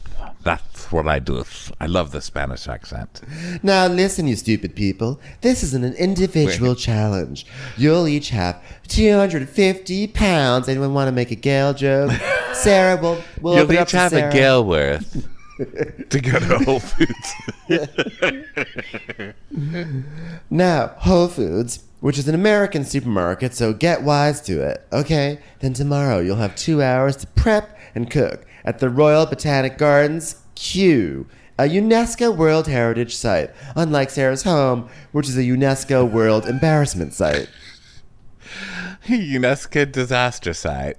S1: That's what I do. I love the Spanish accent.
S4: Now listen, you stupid people. This isn't an individual challenge. You'll each have 250 pounds. Anyone want to make a Gail joke? Sarah will
S1: You'll
S4: open it up
S1: each
S4: to
S1: have
S4: Sarah.
S1: a Gail worth. To go to Whole Foods.
S4: Now, Whole Foods, which is an American supermarket, so get wise to it, okay? Then tomorrow you'll have 2 hours to prep and cook at the Royal Botanic Gardens, Kew, a UNESCO World Heritage Site, unlike Sarah's home, which is a UNESCO World Embarrassment Site.
S1: UNESCO disaster site.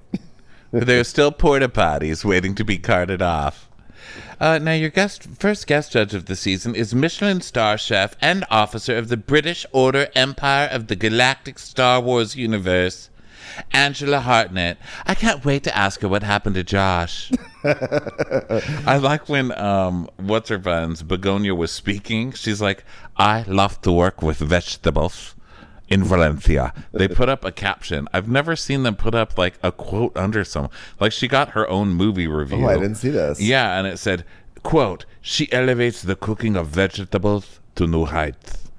S1: There's still porta potties waiting to be carted off. Now, your first guest judge of the season is Michelin star chef and officer of the British Order Empire of the Galactic Star Wars universe, Angela Hartnett. I can't wait to ask her what happened to Josh. I like when, what's-her-buns, Begonia was speaking. She's like, I love to work with vegetables. In Valencia, they put up a caption. I've never seen them put up like a quote under some. Like she got her own movie review.
S4: Oh, I didn't see this.
S1: Yeah, and it said, quote, she elevates the cooking of vegetables to new heights.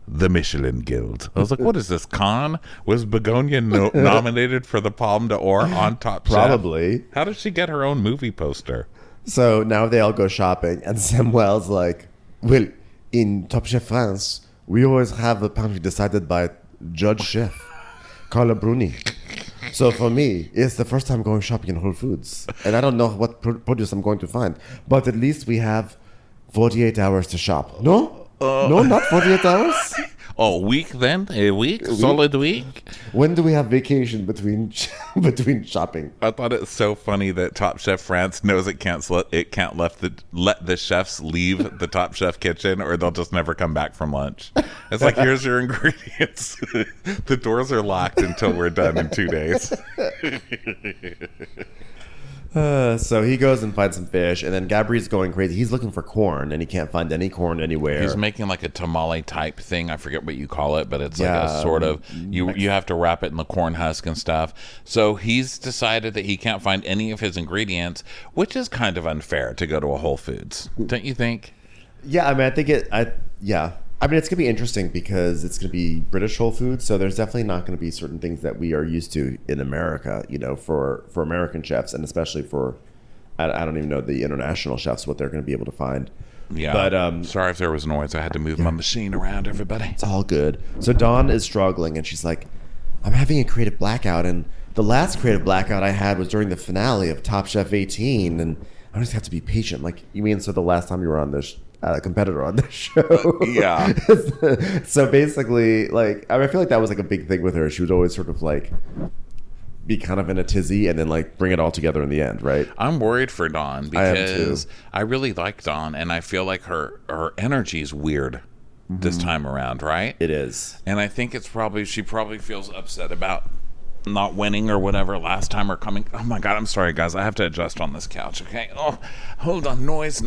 S1: The Michelin Guild. I was like, what is this, Con? Was Begonia nominated for the Palme d'Or on Top Chef?
S4: Probably.
S1: How did she get her own movie poster?
S4: So now they all go shopping, and Samuel's like, well, in Top Chef France, we always have a pantry decided by Judge Chef, Carla Bruni. So for me, it's the first time going shopping in Whole Foods. And I don't know what produce I'm going to find. But at least we have 48 hours to shop. No? No, not 48 hours?
S1: Oh, week then? A week? Solid week?
S4: When do we have vacation between shopping?
S1: I thought it's so funny that Top Chef France knows it can't let the chefs leave the Top Chef kitchen or they'll just never come back from lunch. It's like, here's your ingredients. The doors are locked until we're done in 2 days.
S4: So he goes and finds some fish, and then Gabri's going crazy. He's looking for corn, and he can't find any corn anywhere.
S1: He's making like a tamale type thing. I forget what you call it, but it's like a sort of you have to wrap it in the corn husk and stuff. So he's decided that he can't find any of his ingredients, which is kind of unfair to go to a Whole Foods, don't you think?
S4: Yeah, I mean, I mean, it's going to be interesting because it's going to be British Whole Foods, so there's definitely not going to be certain things that we are used to in America, for American chefs, and especially for, I don't even know the international chefs, what they're going to be able to find.
S1: Yeah,
S4: but
S1: sorry if there was noise. I had to move my machine around, everybody.
S4: It's all good. So Dawn is struggling, and she's like, I'm having a creative blackout, and the last creative blackout I had was during the finale of Top Chef 18, and I just have to be patient. Like, you mean, so the last time you were on this competitor on this show.
S1: Yeah.
S4: So basically, like, I feel like that was like a big thing with her. She would always sort of like be kind of in a tizzy and then like bring it all together in the end, right?
S1: I'm worried for Dawn because I really like Dawn, and I feel like her energy is weird this time around, right?
S4: It is.
S1: And I think she probably feels upset about not winning or whatever last time or coming. Oh my God, I'm sorry guys, I have to adjust on this couch. Okay, oh, hold on, noise.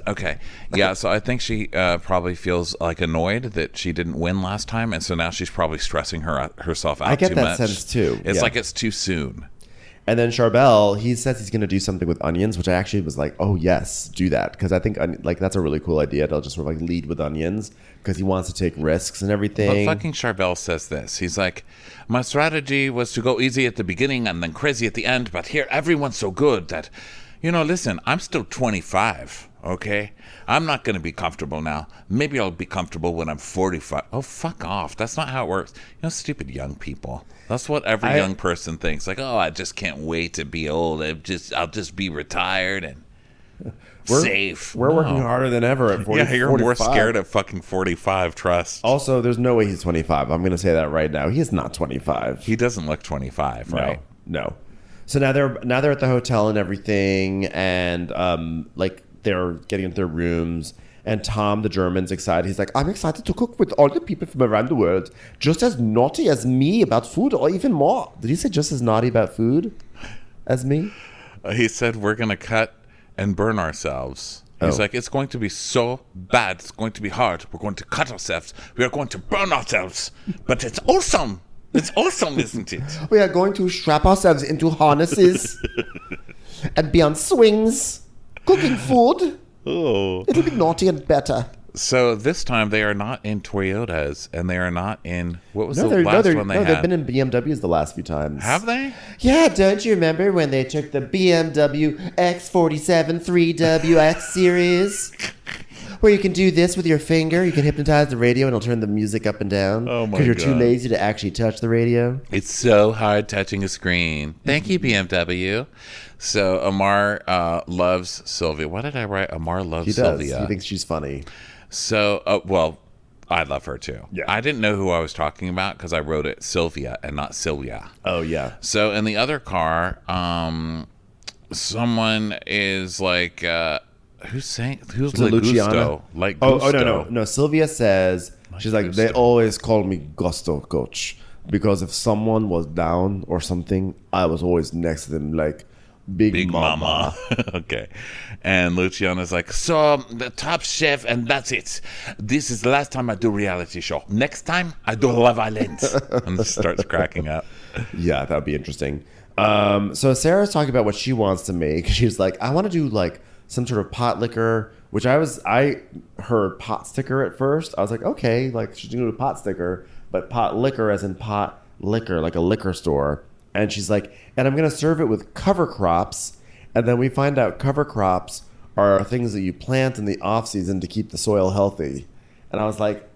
S1: Okay, yeah, so I think she probably feels like annoyed that she didn't win last time, and so now she's probably stressing herself out too much.
S4: I get that sense too.
S1: It's like it's too soon.
S4: And then Charbel, he says he's going to do something with onions, which I actually was like, oh yes, do that, because I think like that's a really cool idea. They'll just sort of like lead with onions because he wants to take risks and everything.
S1: But fucking Charbel says this. He's like, my strategy was to go easy at the beginning and then crazy at the end, but here everyone's so good that, listen, I'm still 25. Okay, I'm not going to be comfortable now. Maybe I'll be comfortable when I'm 45. Oh, fuck off. That's not how it works. Stupid young people. That's what every young person thinks. Like, oh, I just can't wait to be old. I'll just be retired and safe.
S4: We're working harder than ever at 40.
S1: Yeah, you're 45. More scared at fucking 45, trust.
S4: Also, there's no way he's 25. I'm going to say that right now. He is not 25.
S1: He doesn't look 25, right?
S4: No. So now they're at the hotel and everything, and like they're getting into their rooms. And Tom, the German's excited. He's like, I'm excited to cook with all the people from around the world, just as naughty as me about food, or even more. Did he say just as naughty about food as me?
S1: He said we're going to cut and burn ourselves. He's like, it's going to be so bad. It's going to be hard. We're going to cut ourselves. We are going to burn ourselves. But it's awesome. It's awesome, isn't it?
S4: We are going to strap ourselves into harnesses and be on swings, cooking food.
S1: Oh.
S4: It'll be naughty and better.
S1: So this time they are not in Toyotas, and they are not in, what was the last one they had?
S4: They've been in BMWs the last few times.
S1: Have they?
S4: Yeah, don't you remember when they took the BMW X47 3WX series? Where you can do this with your finger. You can hypnotize the radio and it'll turn the music up and down.
S1: Oh my God.
S4: Because you're too lazy to actually touch the radio.
S1: It's so hard touching a screen. Thank you, BMW. So Amar loves Sylvia. What did I write? Amar loves Sylvia.
S4: He thinks she's funny.
S1: So, well, I love her too.
S4: Yeah.
S1: I didn't know who I was talking about because I wrote it Sylvia and not Sylvia.
S4: Oh, yeah.
S1: So in the other car, someone is like... Who's like Gusto? Like Gusto.
S4: Oh, no. Sylvia says, she's like, they always call me Gusto Coach. Because if someone was down or something, I was always next to them like Big Mama.
S1: Okay. And Luciana's like, so the Top Chef and that's it. This is the last time I do reality show. Next time I do Love Island. And starts cracking up.
S4: Yeah, that would be interesting. So Sarah's talking about what she wants to make. She's like, I want to do like some sort of pot liquor, which I heard pot sticker at first. I was like, okay, like she's doing a pot sticker, but pot liquor as in pot liquor, like a liquor store. And she's like, and I'm going to serve it with cover crops. And then we find out cover crops are things that you plant in the off season to keep the soil healthy. And I was like,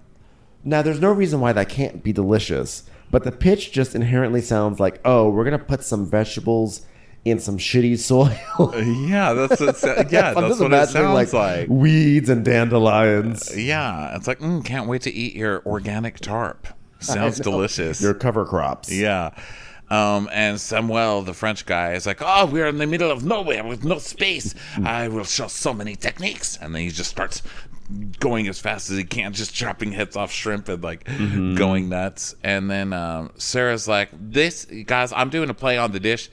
S4: now there's no reason why that can't be delicious. But the pitch just inherently sounds like, oh, we're going to put some vegetables in some shitty soil.
S1: Yeah, that's what it sounds like.
S4: Weeds and dandelions.
S1: Yeah, it's like, can't wait to eat your organic tarp. Sounds delicious.
S4: Your cover crops.
S1: Yeah. And Samuel, the French guy, is like, oh, we're in the middle of nowhere with no space. I will show so many techniques. And then he just starts going as fast as he can, just chopping heads off shrimp and like going nuts. And then Sarah's like, this, guys, I'm doing a play on the dish.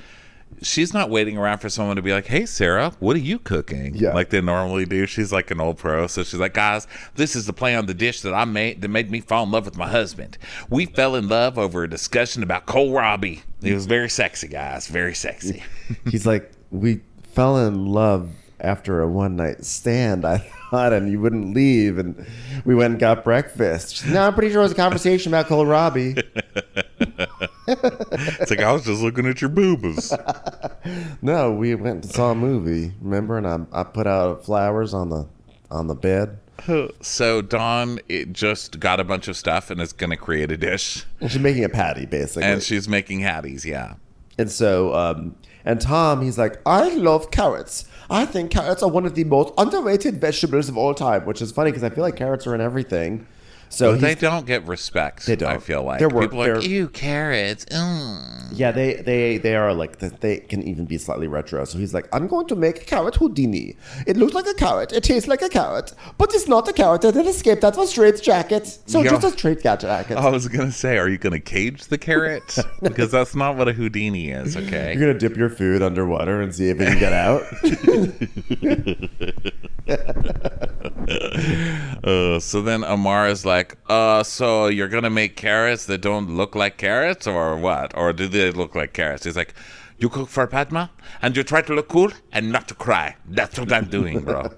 S1: she's not waiting around for someone to be like, hey, Sarah, what are you cooking?
S4: Yeah.
S1: Like they normally do. She's like an old pro. So she's like, guys, this is the play on the dish that I made that made me fall in love with my husband. We fell in love over a discussion about kohlrabi. It was very sexy, guys. Very sexy.
S4: He's like, we fell in love after a one-night stand, I thought, and you wouldn't leave, and we went and got breakfast. She's, no, I'm pretty sure it was a conversation about kohlrabi.
S1: It's like, I was just looking at your boobas.
S4: No, we went and saw a movie, remember? And I put out flowers on the bed.
S1: So Dawn just got a bunch of stuff and is going to create a dish.
S4: And she's making a patty, basically.
S1: And she's making hatties, yeah.
S4: And so, and Tom, he's like, I love carrots. I think carrots are one of the most underrated vegetables of all time, which is funny because I feel like carrots are in everything. So
S1: they don't get respect.
S4: They don't.
S1: I feel like
S4: People
S1: are like, ew, carrots.
S4: Yeah, they are like they can even be slightly retro. So he's like, I'm going to make a carrot Houdini. It looks like a carrot. It tastes like a carrot, but it's not a carrot. It escaped out of a straight jacket. So just a straight jacket.
S1: I was gonna say, are you gonna cage the carrot? Because that's not what a Houdini is. Okay.
S4: You're gonna dip your food underwater and see if it can get out.
S1: So then Amara's like, so you're gonna make carrots that don't look like carrots, or what? Or do they look like carrots? He's like, you cook for Padma and you try to look cool and not to cry. That's what I'm doing, bro.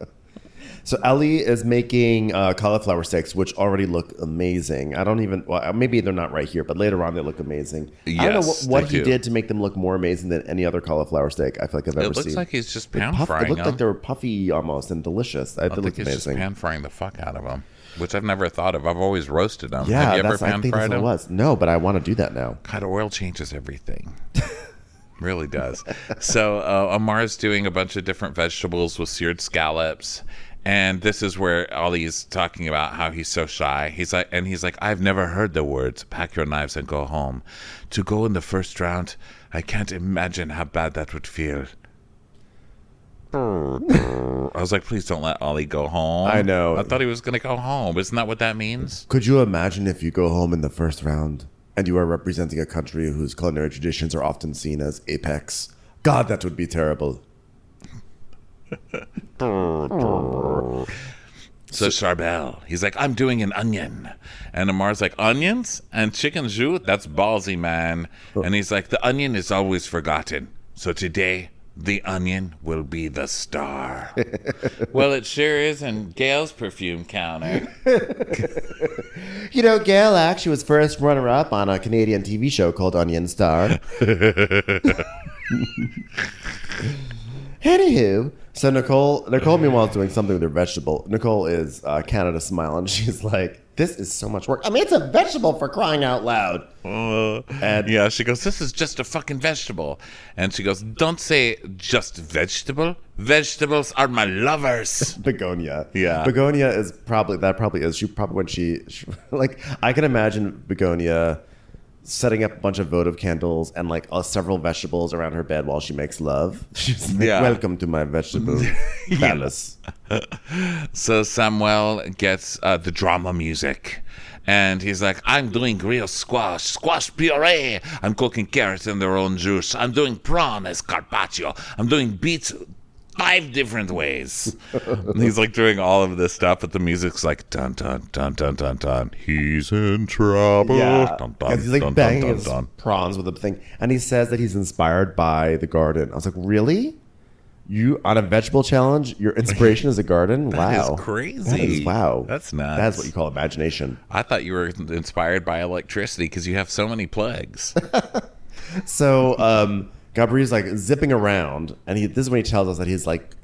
S4: So Ellie is making cauliflower steaks, which already look amazing. I don't even, well, maybe they're not right here, but later on they look amazing.
S1: Yes,
S4: I don't know what
S1: they
S4: he
S1: do.
S4: did to make them look more amazing than any other cauliflower steak I feel like I've ever
S1: It
S4: seen.
S1: looks like he's just
S4: They
S1: pan
S4: It
S1: frying
S4: looked
S1: them.
S4: like they were puffy almost and delicious.
S1: I
S4: They
S1: think
S4: looked
S1: he's just
S4: amazing.
S1: pan frying the fuck out of them, which I've never thought of. I've always roasted them.
S4: Yeah,
S1: Have you ever
S4: I
S1: pan
S4: think that's
S1: fried
S4: what it
S1: them?
S4: was. No, but I want to do that now.
S1: God, oil changes everything. Really does. So Amar's doing a bunch of different vegetables with seared scallops. And this is where Ollie's talking about how he's so shy. He's like, I've never heard the words, pack your knives and go home. To go in the first round, I can't imagine how bad that would feel. I was like, please don't let Ollie go home.
S4: I know.
S1: I thought he was going to go home. Isn't that what that means?
S4: Could you imagine if you go home in the first round and you are representing a country whose culinary traditions are often seen as apex? God, that would be terrible.
S1: So Charbel, he's like, I'm doing an onion. And Amar's like, onions? And chicken jus? That's ballsy, man. And he's like, the onion is always forgotten. So today, the onion will be the star. Well, it sure is in Gail's perfume counter.
S4: You know, Gail actually was first runner-up on a Canadian TV show called Onion Star. Anywho, so Nicole meanwhile is doing something with her vegetable. Nicole is Canada Smile, and she's like, this is so much work. I mean, it's a vegetable for crying out loud.
S1: And yeah, she goes, this is just a fucking vegetable. And she goes, don't say just vegetable. Vegetables are my lovers.
S4: Begonia.
S1: Yeah.
S4: Begonia is probably is. She probably, when she like, I can imagine Begonia setting up a bunch of votive candles and like several vegetables around her bed while she makes love. She's like, welcome to my vegetable palace.
S1: So Samuel gets the drama music. And he's like, I'm doing real squash puree. I'm cooking carrots in their own juice. I'm doing prawn as carpaccio. I'm doing beets 5 different ways. And he's like doing all of this stuff, but the music's like dun dun dun dun dun dun. He's in trouble.
S4: Yeah,
S1: Dun, dun,
S4: because he's like
S1: dun,
S4: banging
S1: dun,
S4: his
S1: dun.
S4: prawns with a thing, and he says that he's inspired by the garden. I was like, really? You on a vegetable challenge? Your inspiration is a garden? Wow,
S1: That is crazy.
S4: That is, wow,
S1: That's nuts.
S4: That's what you call imagination.
S1: I thought you were inspired by electricity because you have so many plugs.
S4: So, Gabriel's like zipping around, and this is when he tells us that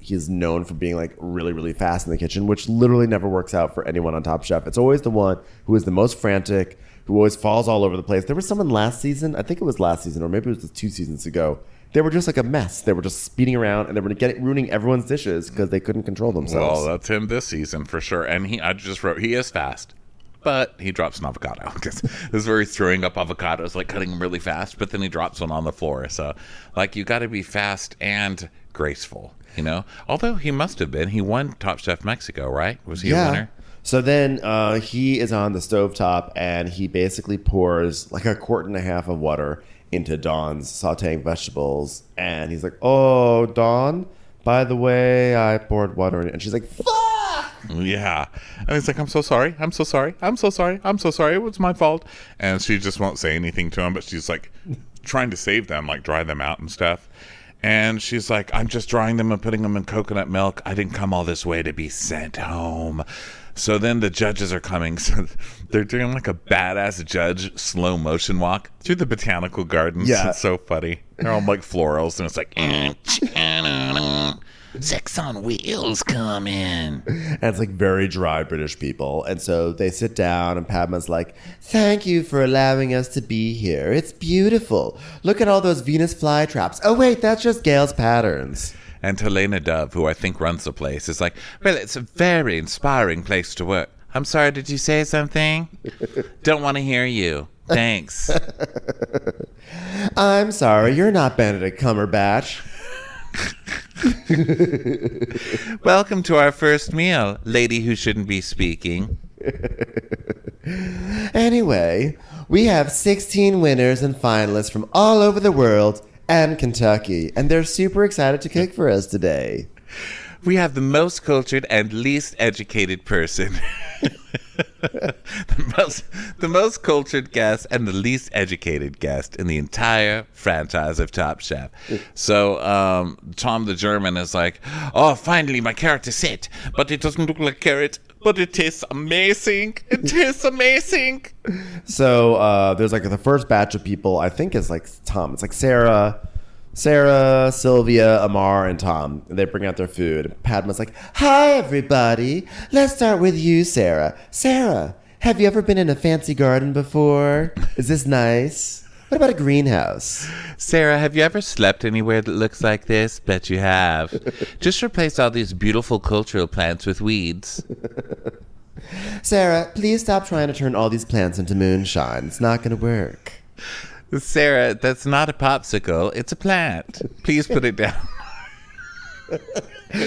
S4: he's known for being like really, really fast in the kitchen, which literally never works out for anyone on Top Chef. It's always the one who is the most frantic, who always falls all over the place. There was someone last season, I think it was last season, or maybe it was 2 seasons ago. They were just like a mess. They were just speeding around, and they were ruining everyone's dishes because they couldn't control themselves.
S1: Well, that's him this season for sure. And I just wrote, he is fast. But he drops an avocado because this is where he's throwing up avocados, like cutting them really fast. But then he drops one on the floor. So, like, you got to be fast and graceful, you know? Although he must have been. He won Top Chef Mexico, right? Was he a winner?
S4: So then he is on the stovetop, and he basically pours like 1.5 quarts of water into Dawn's sauteing vegetables. And he's like, oh, Dawn, by the way, I poured water in it. And she's like, fuck!
S1: Yeah. And he's like, I'm so sorry. I'm so sorry. I'm so sorry. I'm so sorry. It was my fault. And she just won't say anything to him, but she's like trying to save them, like dry them out and stuff. And she's like, I'm just drying them and putting them in coconut milk. I didn't come all this way to be sent home. So then the judges are coming. So they're doing like a badass judge slow motion walk through the botanical gardens.
S4: Yeah.
S1: It's so funny. They're all like florals. And it's like, sex on wheels coming.
S4: And it's like very dry British people. And so they sit down and Padma's like, thank you for allowing us to be here. It's beautiful. Look at all those Venus flytraps. Oh, wait, that's just Gail's patterns.
S1: And Helena Dove, who I think runs the place, is like, well, it's a very inspiring place to work. I'm sorry, did you say something? Don't want to hear you. Thanks.
S4: I'm sorry, you're not Benedict Cumberbatch.
S1: Welcome to our first meal, lady who shouldn't be speaking.
S4: Anyway, we have 16 winners and finalists from all over the world and Kentucky, and they're super excited to cook for us today.
S1: We have the most cultured and least educated person. the most cultured guest and the least educated guest in the entire franchise of Top Chef. So Tom the German is like, oh, finally my carrot is set, but it doesn't look like carrot, but it tastes amazing. It tastes amazing.
S4: So there's like the first batch of people, I think is like Tom. It's like Sarah, Sylvia, Amar, and Tom. They bring out their food. Padma's like, hi, everybody. Let's start with you, Sarah. Sarah, have you ever been in a fancy garden before? Is this nice? What about a greenhouse?
S1: Sarah, have you ever slept anywhere that looks like this? Bet you have. Just replace all these beautiful cultural plants with weeds.
S4: Sarah, please stop trying to turn all these plants into moonshine. It's not going to work.
S1: Sarah, that's not a popsicle. It's a plant. Please put it down.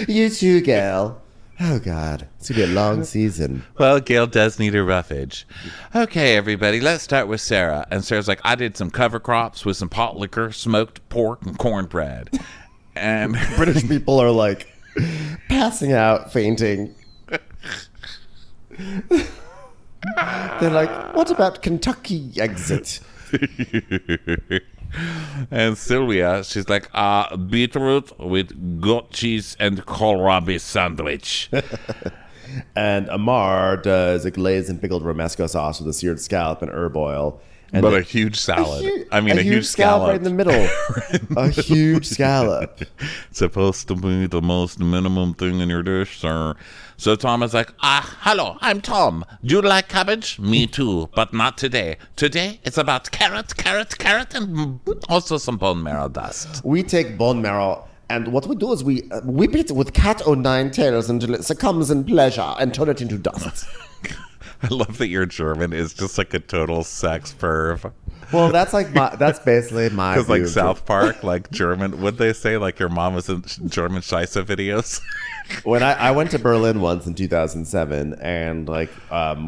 S4: You too, Gail. Oh, God. It's going to be a long season.
S1: Well, Gail does need her roughage. Okay, everybody, let's start with Sarah. And Sarah's like, I did some cover crops with some pot liquor, smoked pork, and cornbread. And
S4: British people are like passing out, fainting. They're like, what about Kentucky exit?
S1: And Sylvia, she's like, beetroot with goat cheese and kohlrabi sandwich.
S4: And Amar does a glazed and pickled romesco sauce with a seared scallop and herb oil. And
S1: But a huge salad. A huge scallop.
S4: right in the middle. A huge scallop.
S1: Supposed to be the most minimum thing in your dish, sir. So Tom is like, hello, I'm Tom. Do you like cabbage? Me too, but not today. Today, it's about carrot, and also some bone marrow dust.
S4: We take bone marrow, and what we do is we whip it with cat o' nine tails until it succumbs in pleasure and turn it into dust.
S1: I love that your German is just like a total sex perv.
S4: Well, that's basically my
S1: Because like
S4: view.
S1: South Park, like German, would they say like your mom was in German Scheisse videos?
S4: When I went to Berlin once in 2007, and like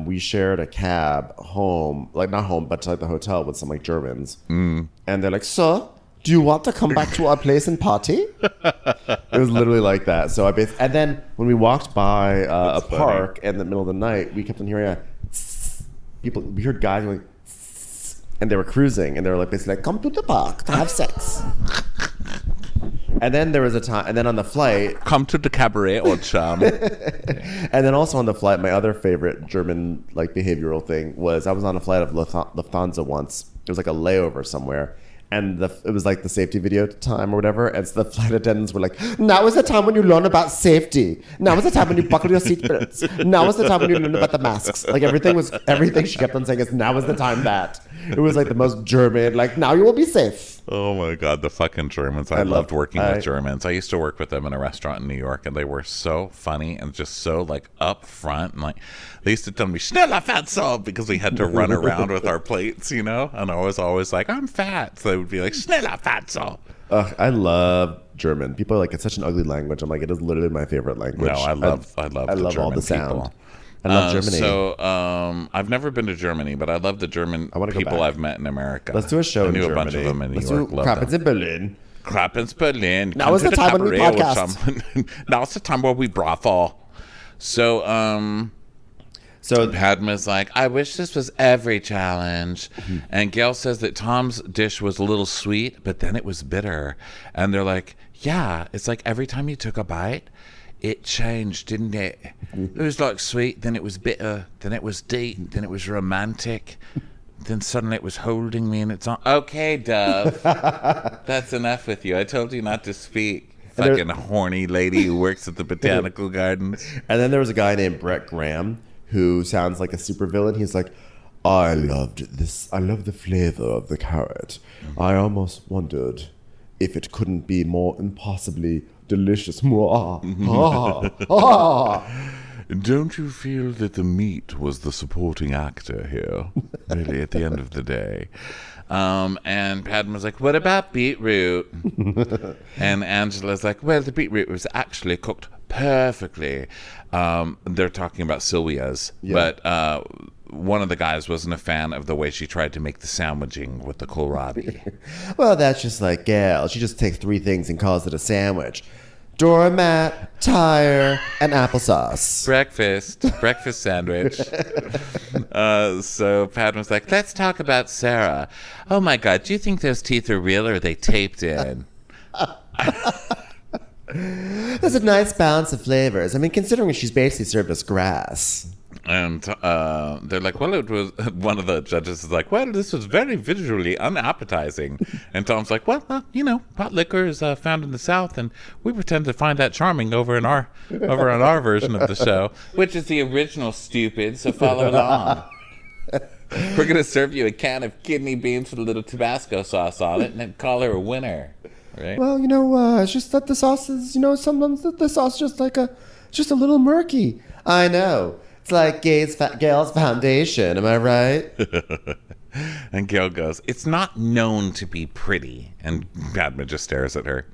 S4: we shared a cab home, like not home, but to like the hotel with some like Germans, and they're like, "Sir, do you want to come back to our place and party?" It was literally like that. So and then when we walked by a
S1: funny.
S4: park in the middle of the night, we kept on hearing people. We heard guys going, and they were cruising, and they were like basically like, "Come to the park to have sex." And then there was a time, and then on the flight,
S1: Come to the cabaret, old chum.
S4: and then also on the flight, my other favorite German like behavioral thing was I was on a flight of Lufthansa once. It was like a layover somewhere, and it was like the safety video time or whatever. And so the flight attendants were like, "Now is the time when you learn about safety. Now is the time when you buckle your seatbelts. Now is the time when you learn about the masks." Like everything she kept on saying is, "Now is the time that." It was like the most German, like, "Now you will be safe."
S1: Oh my God, the fucking Germans. I loved working with Germans. I used to work with them in a restaurant in New York, and they were so funny and just so like up front. And like they used to tell me, "Schneller Fatso," because we had to run around with our plates, you know? And I was always like, "I'm fat." So they would be like, "Schneller Fatso."
S4: I love German. People are like, it's such an ugly language. I'm like, it is literally my favorite language.
S1: No, I love the German
S4: all the sound.
S1: people.
S4: I love Germany.
S1: I've never been to Germany, but I love the German
S4: I wanna go
S1: people
S4: back.
S1: I've met in America.
S4: Let's do a show
S1: I
S4: in
S1: knew
S4: Germany.
S1: a bunch of them in New
S4: Let's
S1: York.
S4: do
S1: Love
S4: Krappens
S1: them.
S4: in Berlin.
S1: Krappens Berlin.
S4: Now
S1: Come
S4: is
S1: to
S4: the time when we
S1: cabaret with
S4: podcast.
S1: someone. Now is the time where we brothel. So,
S4: So
S1: Padma's like, I wish this was every challenge.
S4: Mm-hmm.
S1: And Gail says that Tom's dish was a little sweet, but then it was bitter. And they're like, yeah, it's like every time you took a bite, it changed, didn't it?
S4: Mm-hmm.
S1: It was like sweet, then it was bitter, then it was deep, then it was romantic. Then suddenly it was holding me and it's on. Okay, Dove. That's enough with you. I told you not to speak. Fucking horny lady who works at the botanical gardens.
S4: And then there was a guy named Brett Graham who sounds like a supervillain. He's like, I loved this. I love the flavor of the carrot. I almost wondered if it couldn't be more impossibly delicious.
S1: Don't you feel that the meat was the supporting actor here, really, at the end of the day? And Padma's like, what about beetroot? And Angela's like, well, the beetroot was actually cooked perfectly. They're talking about Sylvia's, but one of the guys wasn't a fan of the way she tried to make the sandwiching with the kohlrabi.
S4: Well, that's just like Gail. She just takes 3 things and calls it a sandwich. Doormat, tire, and applesauce.
S1: Breakfast sandwich. So Padma's like, let's talk about Sarah. Oh my God, do you think those teeth are real or are they taped in?
S4: There's a nice balance of flavors. I mean, considering she's basically served us grass.
S1: And they're like, well, it was, one of the judges is like, well, this was very visually unappetizing. And Tom's like, well, pot liquor is found in the South, and we pretend to find that charming over on our version of the show, which is the original, stupid, so follow along. We're going to serve you a can of kidney beans with a little Tabasco sauce on it and then call her a winner. Right?
S4: Well, it's just that the sauce is, sometimes the sauce is just a little murky. I know. It's like Gail's foundation. Am I right?
S1: And Gail goes, it's not known to be pretty. And Padma just stares at her.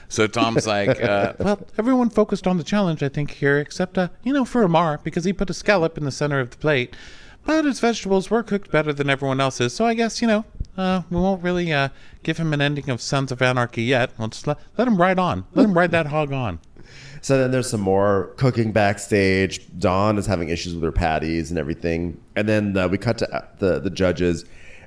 S1: So Tom's like, well, everyone focused on the challenge, I think, here, except, for Amar, because he put a scallop in the center of the plate. But his vegetables were cooked better than everyone else's, so I guess, we won't really give him an ending of Sons of Anarchy yet. We'll just let him ride on. Let him ride that hog on.
S4: So then there's some more cooking backstage. Dawn is having issues with her patties and everything. And then we cut to the judges,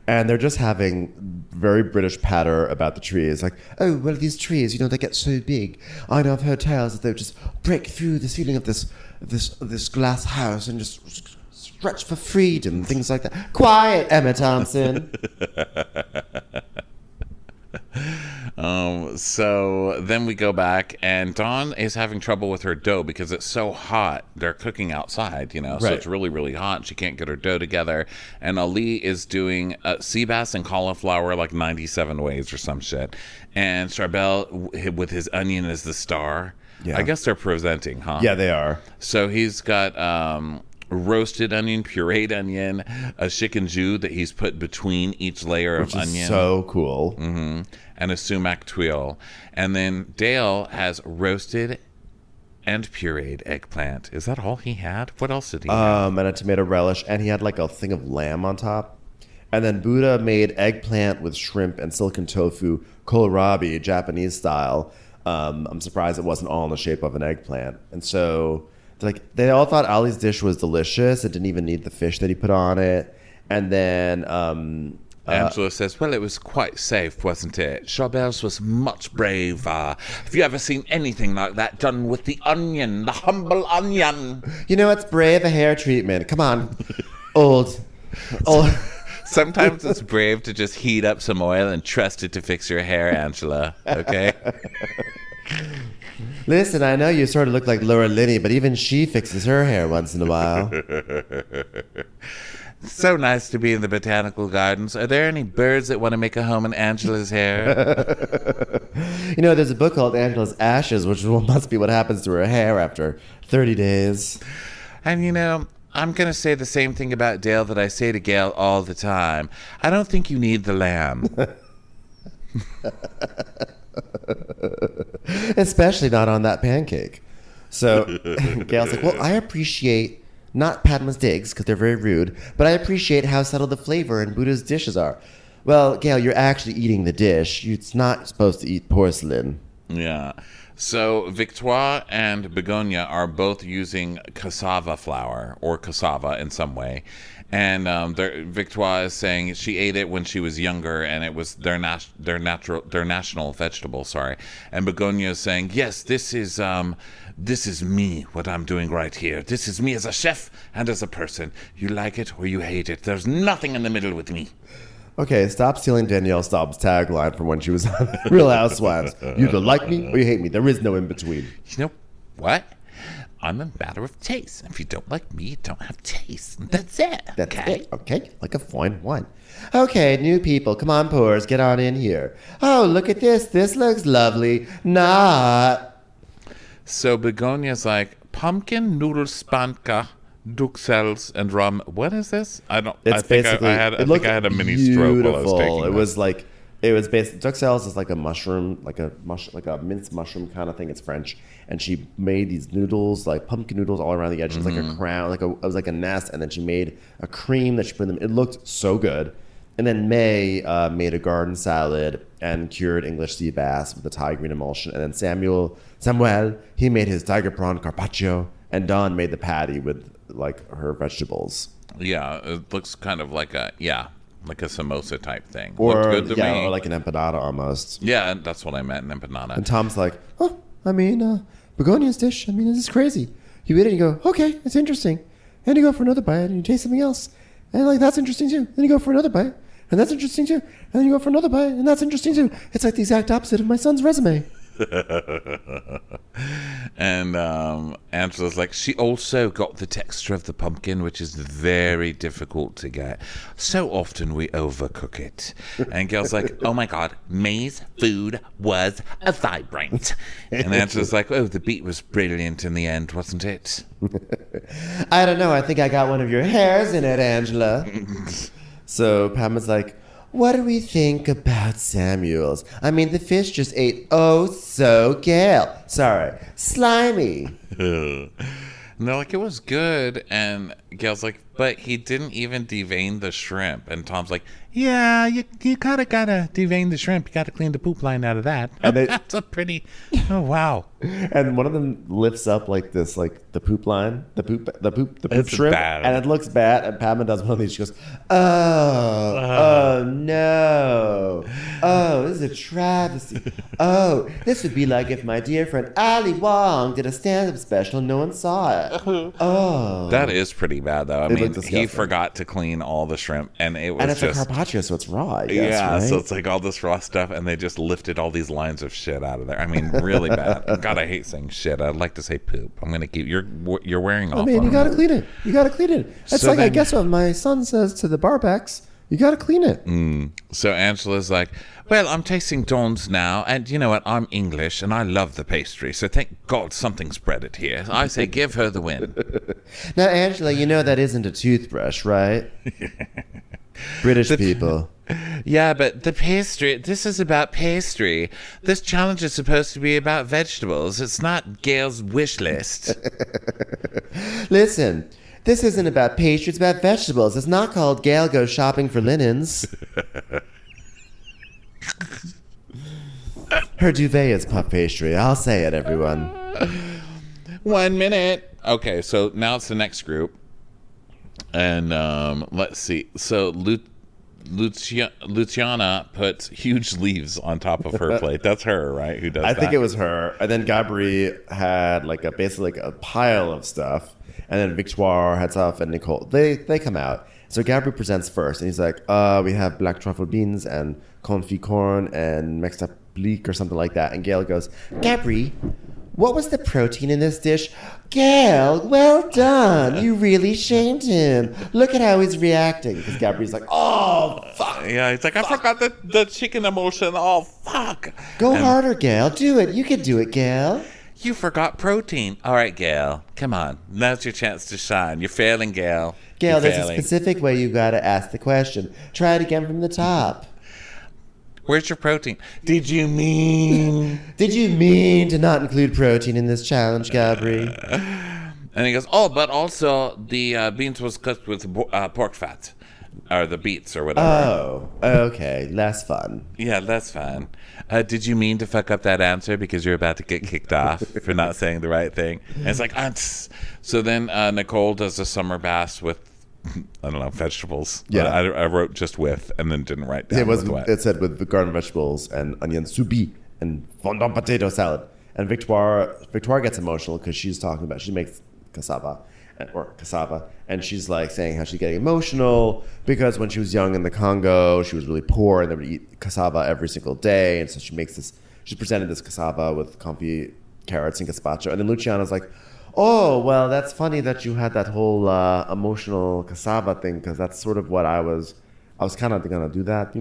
S4: and they're just having very British patter about the trees. Like, oh, well, these trees, they get so big. I know I've heard tales that they'll just break through the ceiling of this glass house and just stretch for freedom, things like that. Quiet, Emma Thompson.
S1: So then we go back, and Dawn is having trouble with her dough because it's so hot. They're cooking outside, so
S4: Right.
S1: it's really, really hot. And she can't get her dough together. And Ali is doing sea bass and cauliflower like 97 ways or some shit. And Charbel with his onion as the star.
S4: Yeah.
S1: I guess they're presenting, huh?
S4: Yeah, they are.
S1: So he's got roasted onion, pureed onion, a chicken jus that he's put between each layer
S4: Which
S1: of
S4: is
S1: onion.
S4: so cool.
S1: Mm-hmm. And a sumac tuile. And then Dale has roasted and pureed eggplant. Is that all he had? What else did he have?
S4: And a tomato relish, and he had like a thing of lamb on top. And then Buddha made eggplant with shrimp and silken tofu, kohlrabi, Japanese style. I'm surprised it wasn't all in the shape of an eggplant. And so they all thought Ali's dish was delicious. It didn't even need the fish that he put on it. And then
S1: Angela says, well, it was quite safe, wasn't it? Charbel's was much braver. Have you ever seen anything like that done with the onion, the humble onion?
S4: It's brave a hair treatment. Come on. Old.
S1: Sometimes it's brave to just heat up some oil and trust it to fix your hair, Angela. Okay?
S4: Listen, I know you sort of look like Laura Linney, but even she fixes her hair once in a while.
S1: So nice to be in the botanical gardens. Are there any birds that want to make a home in Angela's hair?
S4: There's a book called Angela's Ashes, which must be what happens to her hair after 30 days.
S1: And I'm going to say the same thing about Dale that I say to Gail all the time. I don't think you need the lamb.
S4: Especially not on that pancake. So Gail's like, well, I appreciate Not Padma's digs, because they're very rude, but I appreciate how subtle the flavor in Buddha's dishes are. Well, Gail, you're actually eating the dish. It's not supposed to eat porcelain.
S1: Yeah. So Victoire and Begonia are both using cassava flour or cassava in some way. And Victoire is saying she ate it when she was younger, and it was their national vegetable. Sorry, and Begonia is saying, yes, this is me. What I'm doing right here. This is me as a chef and as a person. You like it or you hate it. There's nothing in the middle with me.
S4: Okay, stop stealing Danielle Staub's tagline from when she was on Real Housewives. You either like me or you hate me. There is no in between.
S1: You know what? I'm a matter of taste. If you don't like me, you don't have taste. That's it.
S4: That's it. Okay, like a fine wine. Okay, new people, come on, poors, get on in here. Oh, look at this. This looks lovely. Not.
S1: So Begonia's like, pumpkin noodle spanka, duxelles, and rum. What is this? I think I had a mini stroke while I was taking that.
S4: It was based. Duxelles is like a mushroom, like a minced mushroom kind of thing. It's French, and she made these noodles, like pumpkin noodles, all around the edges, like a crown, it was like a nest. And then she made a cream that she put in them. It looked so good. And then May made a garden salad and cured English sea bass with a Thai green emulsion. And then Samuel, he made his tiger prawn carpaccio, and Dawn made the patty with like her vegetables.
S1: Yeah, it looks kind of like a samosa type thing.
S4: Or
S1: looked good to me.
S4: Or like an empanada almost.
S1: Yeah, that's what I meant, an empanada.
S4: And Tom's like, Begonia's dish. I mean, this is crazy. You eat it and you go, okay, it's interesting. And you go for another bite and you taste something else. And like, that's interesting too. Then you go for another bite and that's interesting too. And then you go for another bite and that's interesting too. It's like the exact opposite of my son's resume.
S1: And Angela's like, she also got the texture of the pumpkin, which is very difficult to get. So often we overcook it. And Gail's like, oh my God, May's food was a vibrant. And Angela's like, oh, the beat was brilliant in the end, wasn't it?
S4: I don't know. I think I got one of your hairs in it, Angela. So Pamela's like, what do we think about Samuel's? I mean, the fish just ate slimy.
S1: And they're like, it was good. And Gail's like, but he didn't even devein the shrimp. And Tom's like, yeah, you kind of got to devein the shrimp. You got to clean the poop line out of that. And that's a pretty, oh, wow.
S4: And one of them lifts up like this, like the poop line, the poop
S1: it's
S4: shrimp.
S1: Bad.
S4: And it looks bad. And Padma does one of these. She goes, oh no. Oh, this is a travesty. Oh, this would be like if my dear friend Ali Wong did a stand-up special and no one saw it. Oh.
S1: That is pretty bad, though. I mean, he forgot to clean all the shrimp, and it was
S4: just... And it's a carpaccio, so it's raw, I guess,
S1: yeah,
S4: right?
S1: So it's like all this raw stuff, and they just lifted all these lines of shit out of there. I mean, really bad. God, I hate saying shit. I'd like to say poop. I'm going to keep... You're wearing off.
S4: I mean, you got to clean it. You got to clean it. It's I guess what my son says to the barbacks. You got to clean it.
S1: So Angela's like, well, I'm tasting Dawn's now, and you know what? I'm English, and I love the pastry, so thank God something's breaded here. I say give her the win.
S4: Now, Angela, you know that isn't a toothbrush, right? British people.
S1: Yeah, but the pastry, this is about pastry. This challenge is supposed to be about vegetables. It's not Gail's wish list.
S4: Listen, this isn't about pastry, it's about vegetables. It's not called Gail Goes Shopping for Linens. Her duvet is puff pastry. I'll say it, everyone.
S1: 1 minute. Okay, so now it's the next group. And let's see. So Luciana puts huge leaves on top of her plate. That's her, right? Who does that?
S4: I think it was her. And then Gabri had basically a pile of stuff. And then Victoire had stuff, and Nicole. They come out. So Gabri presents first, and he's like, we have black truffle beans and confit corn and mixed up bleak or something like that. And Gail goes, Gabri, what was the protein in this dish? Gail, well done. You really shamed him. Look at how he's reacting. Because Gabri's like, oh, fuck.
S1: Yeah, he's like, I forgot the chicken emulsion. Oh, fuck.
S4: Go harder, Gail. Do it. You can do it, Gail.
S1: You forgot protein. All right, Gail. Come on. Now's your chance to shine. You're failing, Gail.
S4: Gail, there's a specific way you got to ask the question. Try it again from the top.
S1: Where's your protein? Did you mean
S4: to not include protein in this challenge, Gabri?
S1: And he goes, oh, but also the beans was cooked with pork fat. Or the beets or whatever.
S4: Oh, okay. Less fun.
S1: Yeah, that's fine. Did you mean to fuck up that answer because you're about to get kicked off for not saying the right thing? And it's like, so then Nicole does a summer bass with, I don't know, vegetables.
S4: Yeah.
S1: I wrote just with and then didn't write down with what.
S4: It said with the garden vegetables and onion soubi and fondant potato salad. And Victoire gets emotional because she makes cassava. And she's like saying how she's getting emotional because when she was young in the Congo, she was really poor and they would eat cassava every single day. And so she presented this cassava with comfy carrots and gazpacho. And then Luciana's like, oh, well, that's funny that you had that whole emotional cassava thing because that's sort of what I was kind of going to do that,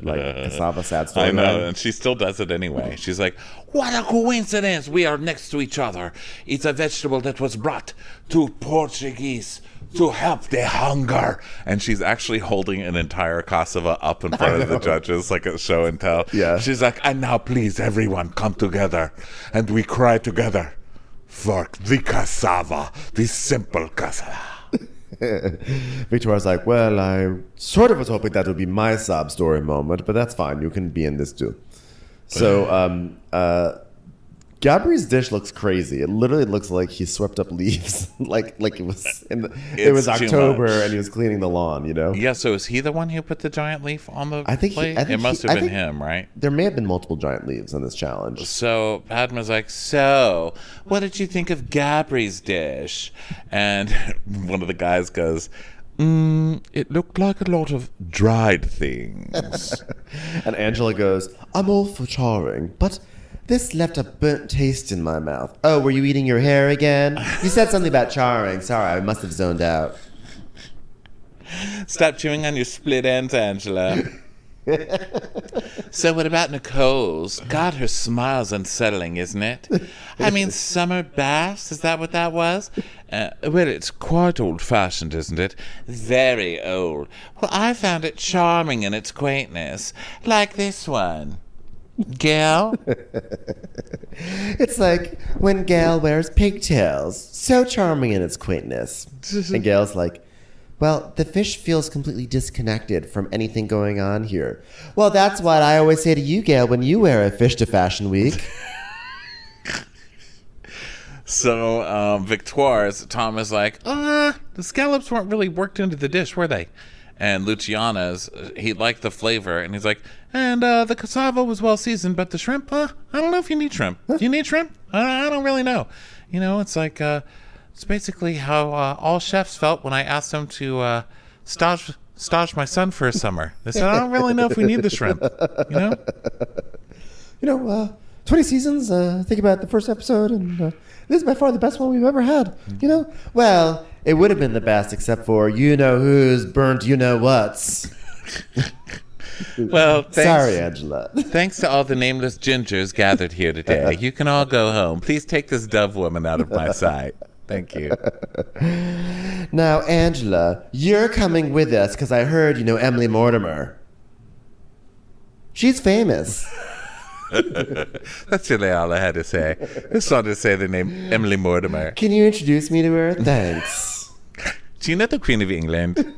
S4: like cassava sad story.
S1: I know, and she still does it anyway. She's like, what a coincidence, we are next to each other. It's a vegetable that was brought to Portuguese to help the hunger. And she's actually holding an entire cassava up in front of the judges like a show and tell.
S4: Yeah.
S1: She's like, and now please everyone come together and we cry together for the cassava, the simple cassava.
S4: Victoria's like, well, I sort of was hoping that would be my sob story moment, but that's fine. You can be in this too. So, Gabri's dish looks crazy. It literally looks like he swept up leaves, like it was it was October and he was cleaning the lawn.
S1: Yeah. So is he the one who put the giant leaf on the plate? It must have been him, right?
S4: There may have been multiple giant leaves on this challenge.
S1: So Padma's like, so what did you think of Gabri's dish? And one of the guys goes, it looked like a lot of dried things.
S4: And Angela goes, I'm all for charring, but this left a burnt taste in my mouth. Oh, were you eating your hair again? You said something about charring. Sorry, I must have zoned out.
S1: Stop chewing on your split ends, Angela. So what about Nicole's? God, her smile's unsettling, isn't it? I mean, summer bass, is that what that was? Well, it's quite old-fashioned, isn't it? Very old. Well, I found it charming in its quaintness, like this one. Gail?
S4: It's like when Gail wears pigtails. So charming in its quaintness. And Gail's like, well, the fish feels completely disconnected from anything going on here. Well, that's what I always say to you, Gail, when you wear a fish to Fashion Week.
S1: So, Victoire's, Tom is like, the scallops weren't really worked into the dish, were they? And Luciana's, he liked the flavor, and he's like, and the cassava was well seasoned, but the shrimp, I don't know if you need shrimp. Do you need shrimp? I don't really know. It's like, it's basically how all chefs felt when I asked them to stage my son for a summer. They said, I don't really know if we need the shrimp,
S4: 20 seasons, think about the first episode, and this is by far the best one we've ever had, Well, it would have been the best except for you-know-who's burnt you-know-what's.
S1: Well,
S4: sorry, Angela.
S1: Thanks to all the nameless gingers gathered here today. You can all go home. Please take this dove woman out of my sight. Thank you.
S4: Now, Angela, you're coming with us because I heard you know Emily Mortimer. She's famous.
S1: That's really all I had to say. I just wanted to say the name Emily Mortimer.
S4: Can you introduce me to her? Thanks.
S1: Do you know the Queen of England?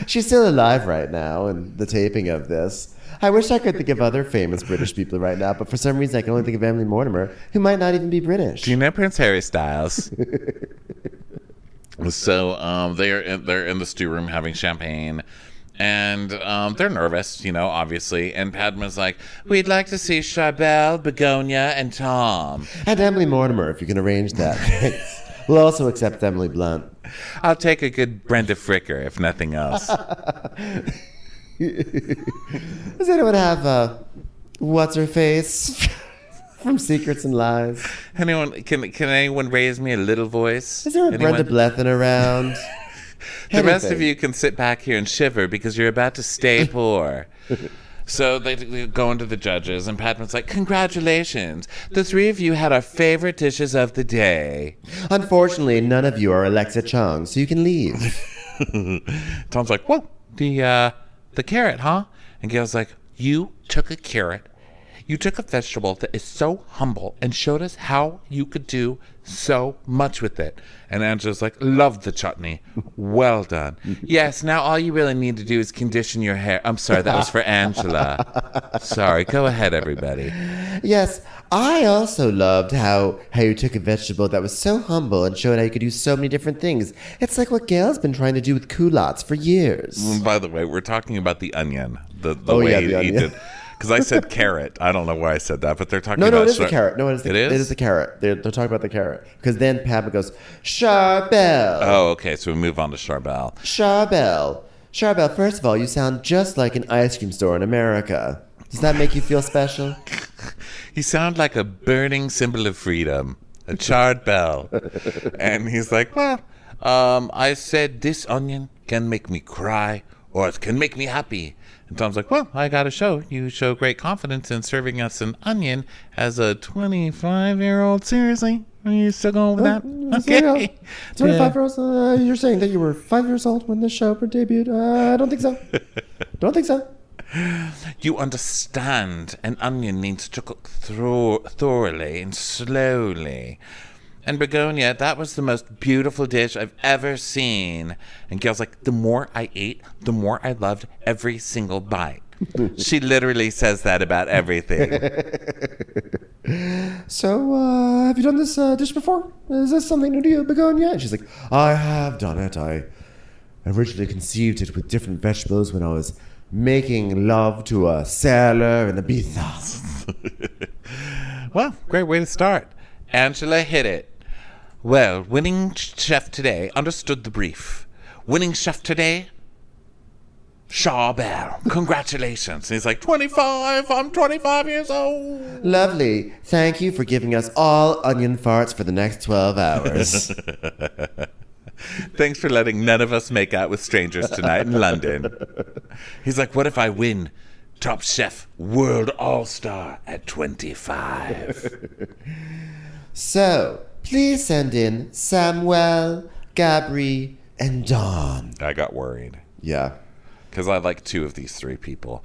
S4: She's still alive right now in the taping of this. I wish I could think of other famous British people right now, but for some reason I can only think of Emily Mortimer, who might not even be British.
S1: Do you know Prince Harry Styles? So they're in the stew room having champagne. And they're nervous, obviously. And Padma's like, we'd like to see Charbel, Begonia, and Tom.
S4: And Emily Mortimer, if you can arrange that. Thanks. We'll also accept Emily Blunt.
S1: I'll take a good Brenda Fricker, if nothing else.
S4: Does anyone have, what's-her-face from Secrets and Lies?
S1: Can anyone raise me a little voice?
S4: Is there a
S1: anyone?
S4: Brenda Blethyn around?
S1: The rest of you can sit back here and shiver because you're about to stay poor. So they go into the judges, and Padma's like, congratulations. The three of you had our favorite dishes of the day.
S4: Unfortunately, none of you are Alexa Chung, so you can leave.
S1: Tom's like, whoa, the carrot, huh? And Gail's like, you took a carrot. You took a vegetable that is so humble and showed us how you could do so much with it. And Angela's like, love the chutney. Well done. Yes, now all you really need to do is condition your hair. I'm sorry, that was for Angela. Sorry, go ahead, everybody.
S4: Yes, I also loved how you took a vegetable that was so humble and showed how you could do so many different things. It's like what Gail's been trying to do with culottes for years.
S1: By the way, we're talking about the onion. The
S4: Oh,
S1: way
S4: yeah,
S1: he
S4: the onion.
S1: did. Because I said carrot. I don't know why I said that, but they're talking
S4: No,
S1: about...
S4: it is the carrot. No, it is the carrot. They're talking about the carrot. Because then Padma goes, Charbel.
S1: Oh, okay, so we move on to Charbel.
S4: Charbel. Charbel, first of all, you sound just like an ice cream store in America. Does that make you feel special?
S1: You sound like a burning symbol of freedom, a charred bell. And he's like, well, I said this onion can make me cry or it can make me happy. And Tom's like, well, I got to show. You show great confidence in serving us an onion as a 25-year-old. Seriously? Are you still going with that? Okay.
S4: 25-year-olds, you're saying that you were 5 years old when this show debuted? I don't think so. Don't think so.
S1: You understand an onion needs to cook thoroughly and slowly. And Begonia, that was the most beautiful dish I've ever seen. And Gail's like, the more I ate, the more I loved every single bite. She literally says that about everything.
S4: So, have you done this dish before? Is this something new to you, Begonia? And she's like, I have done it. I originally conceived it with different vegetables when I was making love to a sailor in Ibiza.
S1: Well, great way to start. Angela hit it. Well, winning chef today understood the brief. Winning chef today, Charbel. Congratulations. And he's like, 25, I'm 25 years old.
S4: Lovely. Thank you for giving us all onion farts for the next 12 hours.
S1: Thanks for letting none of us make out with strangers tonight in London. He's like, what if I win Top Chef World All-Star at 25?
S4: So, please send in Samuel, Gabri, and Dawn.
S1: I got worried.
S4: Yeah.
S1: Because I like two of these three people.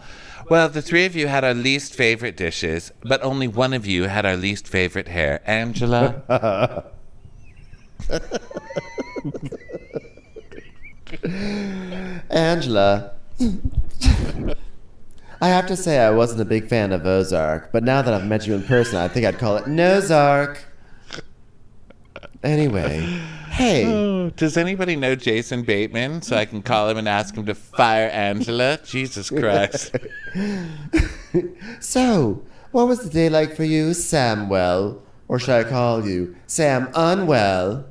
S1: Well, the three of you had our least favorite dishes, but only one of you had our least favorite hair. Angela?
S4: Angela. I have to say I wasn't a big fan of Ozark, but now that I've met you in person, I think I'd call it Nozark. Anyway, hey.
S1: Oh, does anybody know Jason Bateman so I can call him and ask him to fire Angela? Jesus Christ.
S4: So, what was the day like for you, Samwell? Or should I call you Sam Unwell?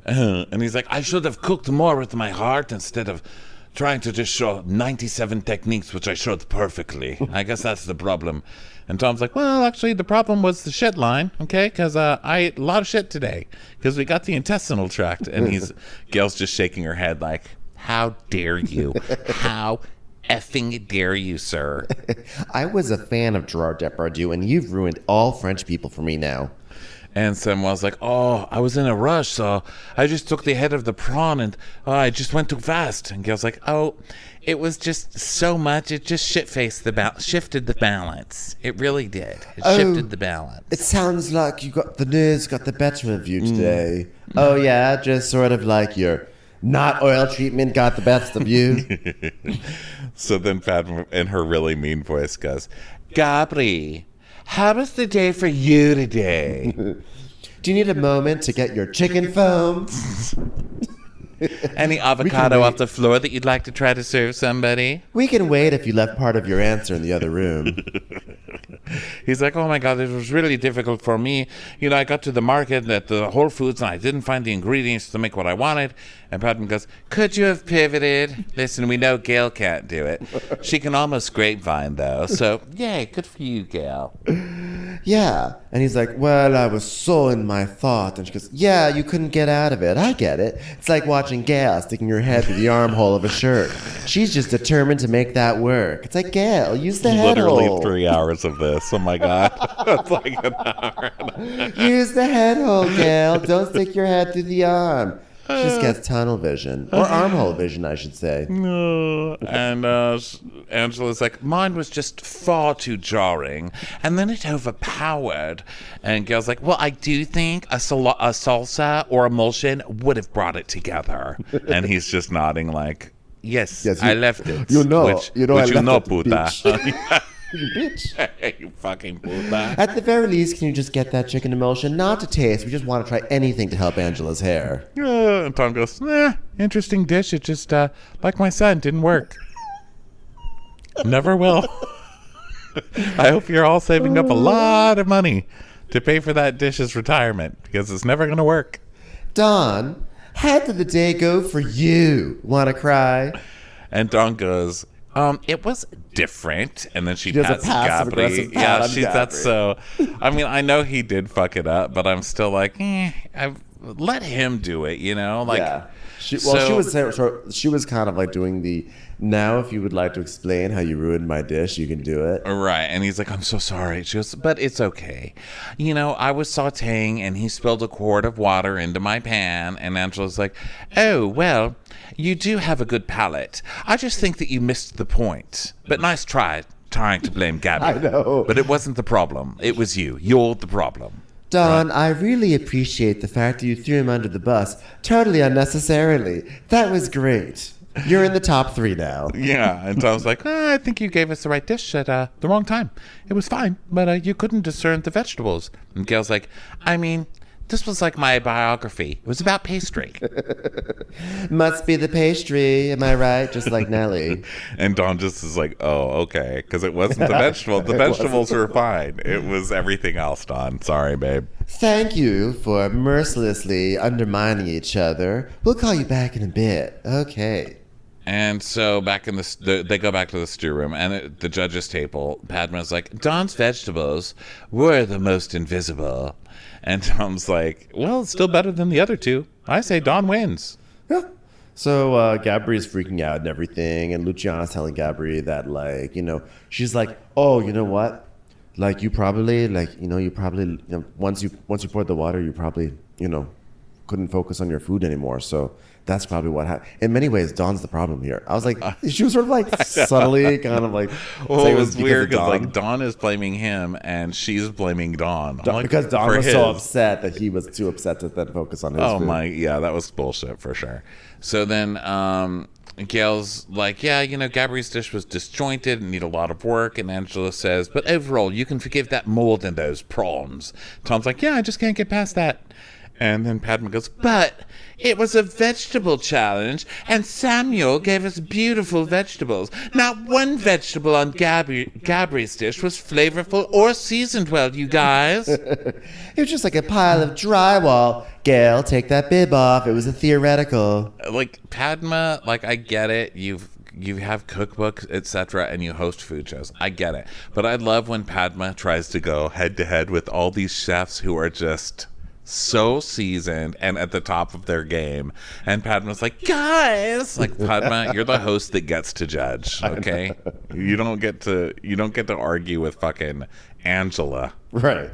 S1: And he's like, I should have cooked more with my heart instead of trying to just show 97 techniques, which I showed perfectly. I guess that's the problem. And Tom's like, well, actually, the problem was the shit line, okay? Because I ate a lot of shit today because we got the intestinal tract. And Gail's just shaking her head like, how dare you? How effing dare you, sir?
S4: I was a fan of Gerard Depardieu, and you've ruined all French people for me now.
S1: And Samuel's like, oh, I was in a rush, so I just took the head of the prawn and I just went too fast. And Gail's like, oh, it was just so much. It just shifted the balance. It really did. It shifted the balance.
S4: It sounds like the news got the better of you today. Oh, yeah, just sort of like your not oil treatment got the best of you.
S1: So then Padma, in her really mean voice, goes, Gabri, how was the day for you today?
S4: Do you need a moment to get your chicken foam?
S1: Any avocado off the floor that you'd like to try to serve somebody?
S4: We can wait if you left part of your answer in the other room.
S1: He's like, oh my God, it was really difficult for me. You know, I got to the market at the Whole Foods and I didn't find the ingredients to make what I wanted. And Padma goes, could you have pivoted? Listen, we know Gail can't do it. She can almost grapevine though. So, yay, good for you, Gail.
S4: Yeah. And he's like, well, I was so in my thought. And she goes, yeah, you couldn't get out of it. I get it. It's like watching Gail sticking her head through the armhole of a shirt. She's just determined to make that work. It's like, Gail, use the head
S1: Literally
S4: hole.
S1: 3 hours of this. Oh my God. It's like an hour.
S4: Use the head hole, Gail. Don't stick your head through the arm. She just gets tunnel vision. Or armhole vision, I should say.
S1: And Angela's like, mine was just far too jarring. And then it overpowered. And Gail's like, well, I do think a salsa or emulsion would have brought it together. And he's just nodding like, yes, I left it.
S4: You know,
S1: which
S4: I left it,
S1: puta.
S4: You bitch.
S1: You fucking puta.
S4: At the very least, can you just get that chicken emulsion? Not to taste. We just want to try anything to help Angela's hair.
S1: And Tom goes, interesting dish. It just, like my son, didn't work. Never will. I hope you're all saving up a lot of money to pay for that dish's retirement because it's never going to work.
S4: Dawn, how did the day go for you? Want to cry?
S1: And Dawn goes, it was different. And then she
S4: does a
S1: pats
S4: passive-aggressive
S1: Gabri.
S4: pat on
S1: That's
S4: Gabri.
S1: so. I mean, I know he did fuck it up, but I'm still like, let him do it, you know? Like,
S4: Yeah. She was kind of like doing the, now if you would like to explain how you ruined my dish, you can do it.
S1: Right. And he's like, I'm so sorry. She goes, but it's okay. You know, I was sauteing and he spilled a quart of water into my pan. And Angela's like, oh, well, you do have a good palate. I just think that you missed the point. But nice try trying to blame Gabby.
S4: I know.
S1: But it wasn't the problem. It was you. You're the problem.
S4: Dawn, I really appreciate the fact that you threw him under the bus totally unnecessarily. That was great. You're in the top 3 now.
S1: Yeah. And Tom's like, I think you gave us the right dish at the wrong time. It was fine, but you couldn't discern the vegetables. And Gail's like, I mean, this was like my biography. It was about pastry.
S4: Must be the pastry, am I right? Just like Nellie.
S1: And Dawn just is like, oh, okay. Because it wasn't the vegetables. The vegetables were fine. It was everything else, Dawn. Sorry, babe.
S4: Thank you for mercilessly undermining each other. We'll call you back in a bit. Okay.
S1: And so back in they go back to the stew room, and at the judge's table, Padma's like, Dawn's vegetables were the most invisible. And Tom's like, well, it's still better than the other two. I say Dawn wins.
S4: Yeah. So Gabri's freaking out and everything, and Luciana's telling Gabri that, like, you know, she's like, oh, you know what? Like, you probably, once you poured the water, you probably, couldn't focus on your food anymore. So that's probably what happened. In many ways, Dawn's the problem here. I was like, she was sort of like subtly kind of like.
S1: Well, it was weird because like Dawn is blaming him and she's blaming Dawn.
S4: Because Dawn was so upset that he was too upset to then focus on his food.
S1: Yeah, that was bullshit for sure. So then Gail's like, yeah, Gabri's dish was disjointed and need a lot of work. And Angela says, but overall, you can forgive that mold and those prawns. Tom's like, yeah, I just can't get past that. And then Padma goes, but it was a vegetable challenge, and Samuel gave us beautiful vegetables. Not one vegetable on Gabri's dish was flavorful or seasoned well, you guys.
S4: It was just like a pile of drywall. Gail, take that bib off. It was a theoretical.
S1: Like, Padma, like, I get it. You have cookbooks, etc., and you host food shows. I get it. But I love when Padma tries to go head-to-head with all these chefs who are just so seasoned and at the top of their game, and Padma's like, guys, like, Padma, you're the host that gets to judge, okay? You don't get to argue with fucking Angela.
S4: Right.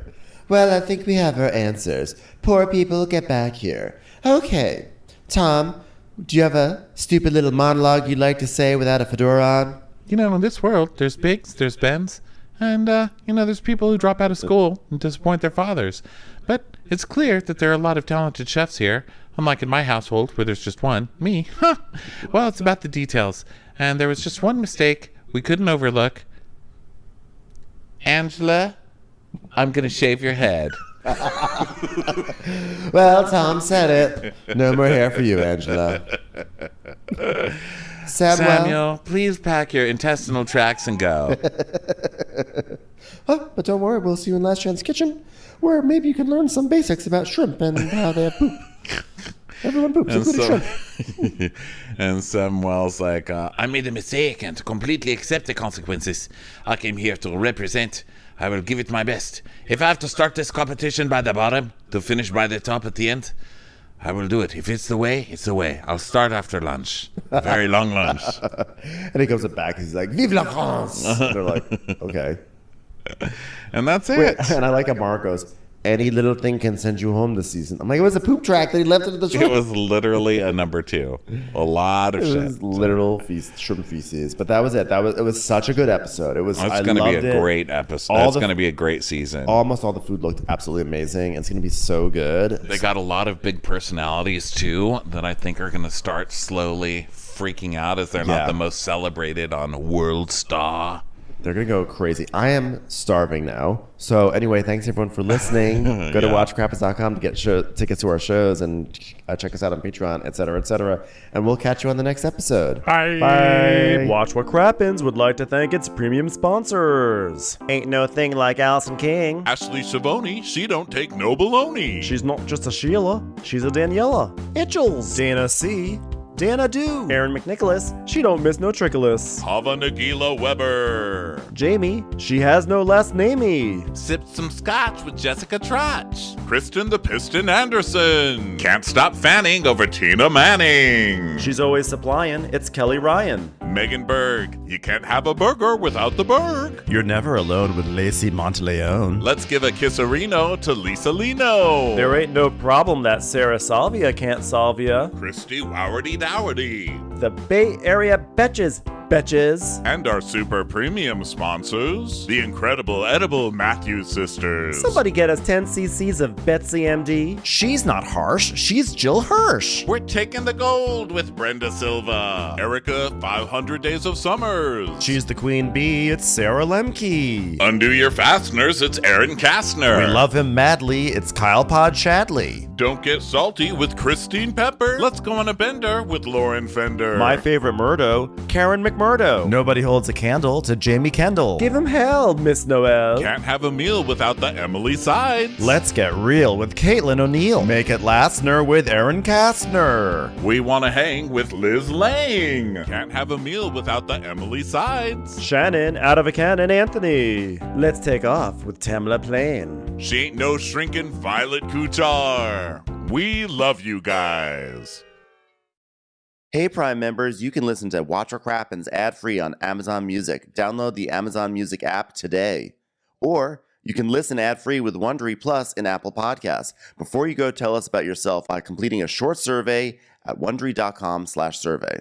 S4: Well, I think we have our answers. Poor people, get back here. Okay, Tom, do you have a stupid little monologue you'd like to say without a fedora on?
S1: In this world, there's Biggs, there's Bens, and there's people who drop out of school and disappoint their fathers. But it's clear that there are a lot of talented chefs here, unlike in my household where there's just one, me. Well, it's about the details. And there was just one mistake we couldn't overlook. Angela, I'm going to shave your head.
S4: Well, Tom said it. No more hair for you, Angela.
S1: Samuel, please pack your intestinal tracts and go.
S4: Oh, but don't worry, we'll see you in Last Chance Kitchen, where maybe you can learn some basics about shrimp and how they poop. Everyone poops, including shrimp.
S1: And Samuel's like, I made a mistake and completely accept the consequences. I came here to represent. I will give it my best. If I have to start this competition by the bottom to finish by the top at the end, I will do it. If it's the way, it's the way. I'll start after lunch. A very long lunch.
S4: And he comes back and he's like, Vive la France! They're like, okay.
S1: And that's it.
S4: Wait, and I like how Mark goes, any little thing can send you home this season. I'm like, it was a poop track that he left into the shrimp.
S1: It was literally a number 2. A lot of
S4: It
S1: shit.
S4: was literal shrimp feces. But that was it. It was such a good episode. It was.
S1: It's going to be a great episode. It's going to be a great season.
S4: Almost all the food looked absolutely amazing. It's going to be so good.
S1: They got a lot of big personalities too that I think are going to start slowly freaking out as they're not the most celebrated on World Star.
S4: They're going to go crazy. I am starving now. So anyway, thanks everyone for listening. Go to watchcrappers.com to get tickets to our shows and check us out on Patreon, etc., etc. And we'll catch you on the next episode.
S3: Bye. Watch What Crappens would like to thank its premium sponsors.
S4: Ain't no thing like Allison King.
S7: Ashley Savoni, she don't take no baloney.
S3: She's not just a Sheila, she's a Daniela. Itchels. Dana C. Dana Do. Aaron McNicholas, she don't miss no trickolas.
S7: Hava Nagila Weber.
S3: Jamie, she has no last namey.
S1: Sipped some scotch with Jessica Trotch.
S7: Kristen the Piston Anderson. Can't stop fanning over Tina Manning.
S3: She's always supplying, it's Kelly Ryan.
S7: Megan Berg, you can't have a burger without the Berg.
S3: You're never alone with Lacey Monteleone.
S7: Let's give a kisserino to Lisa Lino.
S3: There ain't no problem that Sarah Salvia can't solve ya.
S7: Christy Wowardy Dowardy.
S3: The Bay Area Betches.
S7: And our super premium sponsors, the incredible edible Matthews sisters.
S3: Somebody get us 10 cc's of Betsy MD.
S8: She's not harsh, she's Jill Hirsch.
S7: We're taking the gold with Brenda Silva. Erica, 500 Days of Summers.
S3: She's the queen bee, it's Sarah Lemke.
S7: Undo your fasteners, it's Aaron Kastner.
S8: We love him madly, it's Kyle Pod Shadley.
S7: Don't get salty with Christine Pepper. Let's go on a bender with Lauren Fender.
S3: My favorite Murdo, Karen McMurdo.
S8: Nobody holds a candle to Jamie Kendall.
S3: Give him hell, Miss Noel.
S7: Can't have a meal without the Emily Sides.
S8: Let's get real with Caitlin O'Neill. Make it Lastner with Aaron Kastner.
S7: We want to hang with Liz Lang. Can't have a meal without the Emily Sides.
S3: Shannon, out of a cannon, Anthony. Let's take off with Tamla Plain.
S7: She ain't no shrinking Violet Kuchar. We love you guys.
S4: Hey Prime members, you can listen to Watch What Crappens ad-free on Amazon Music. Download the Amazon Music app today. Or you can listen ad-free with Wondery Plus in Apple Podcasts. Before you go, tell us about yourself by completing a short survey at Wondery.com/survey.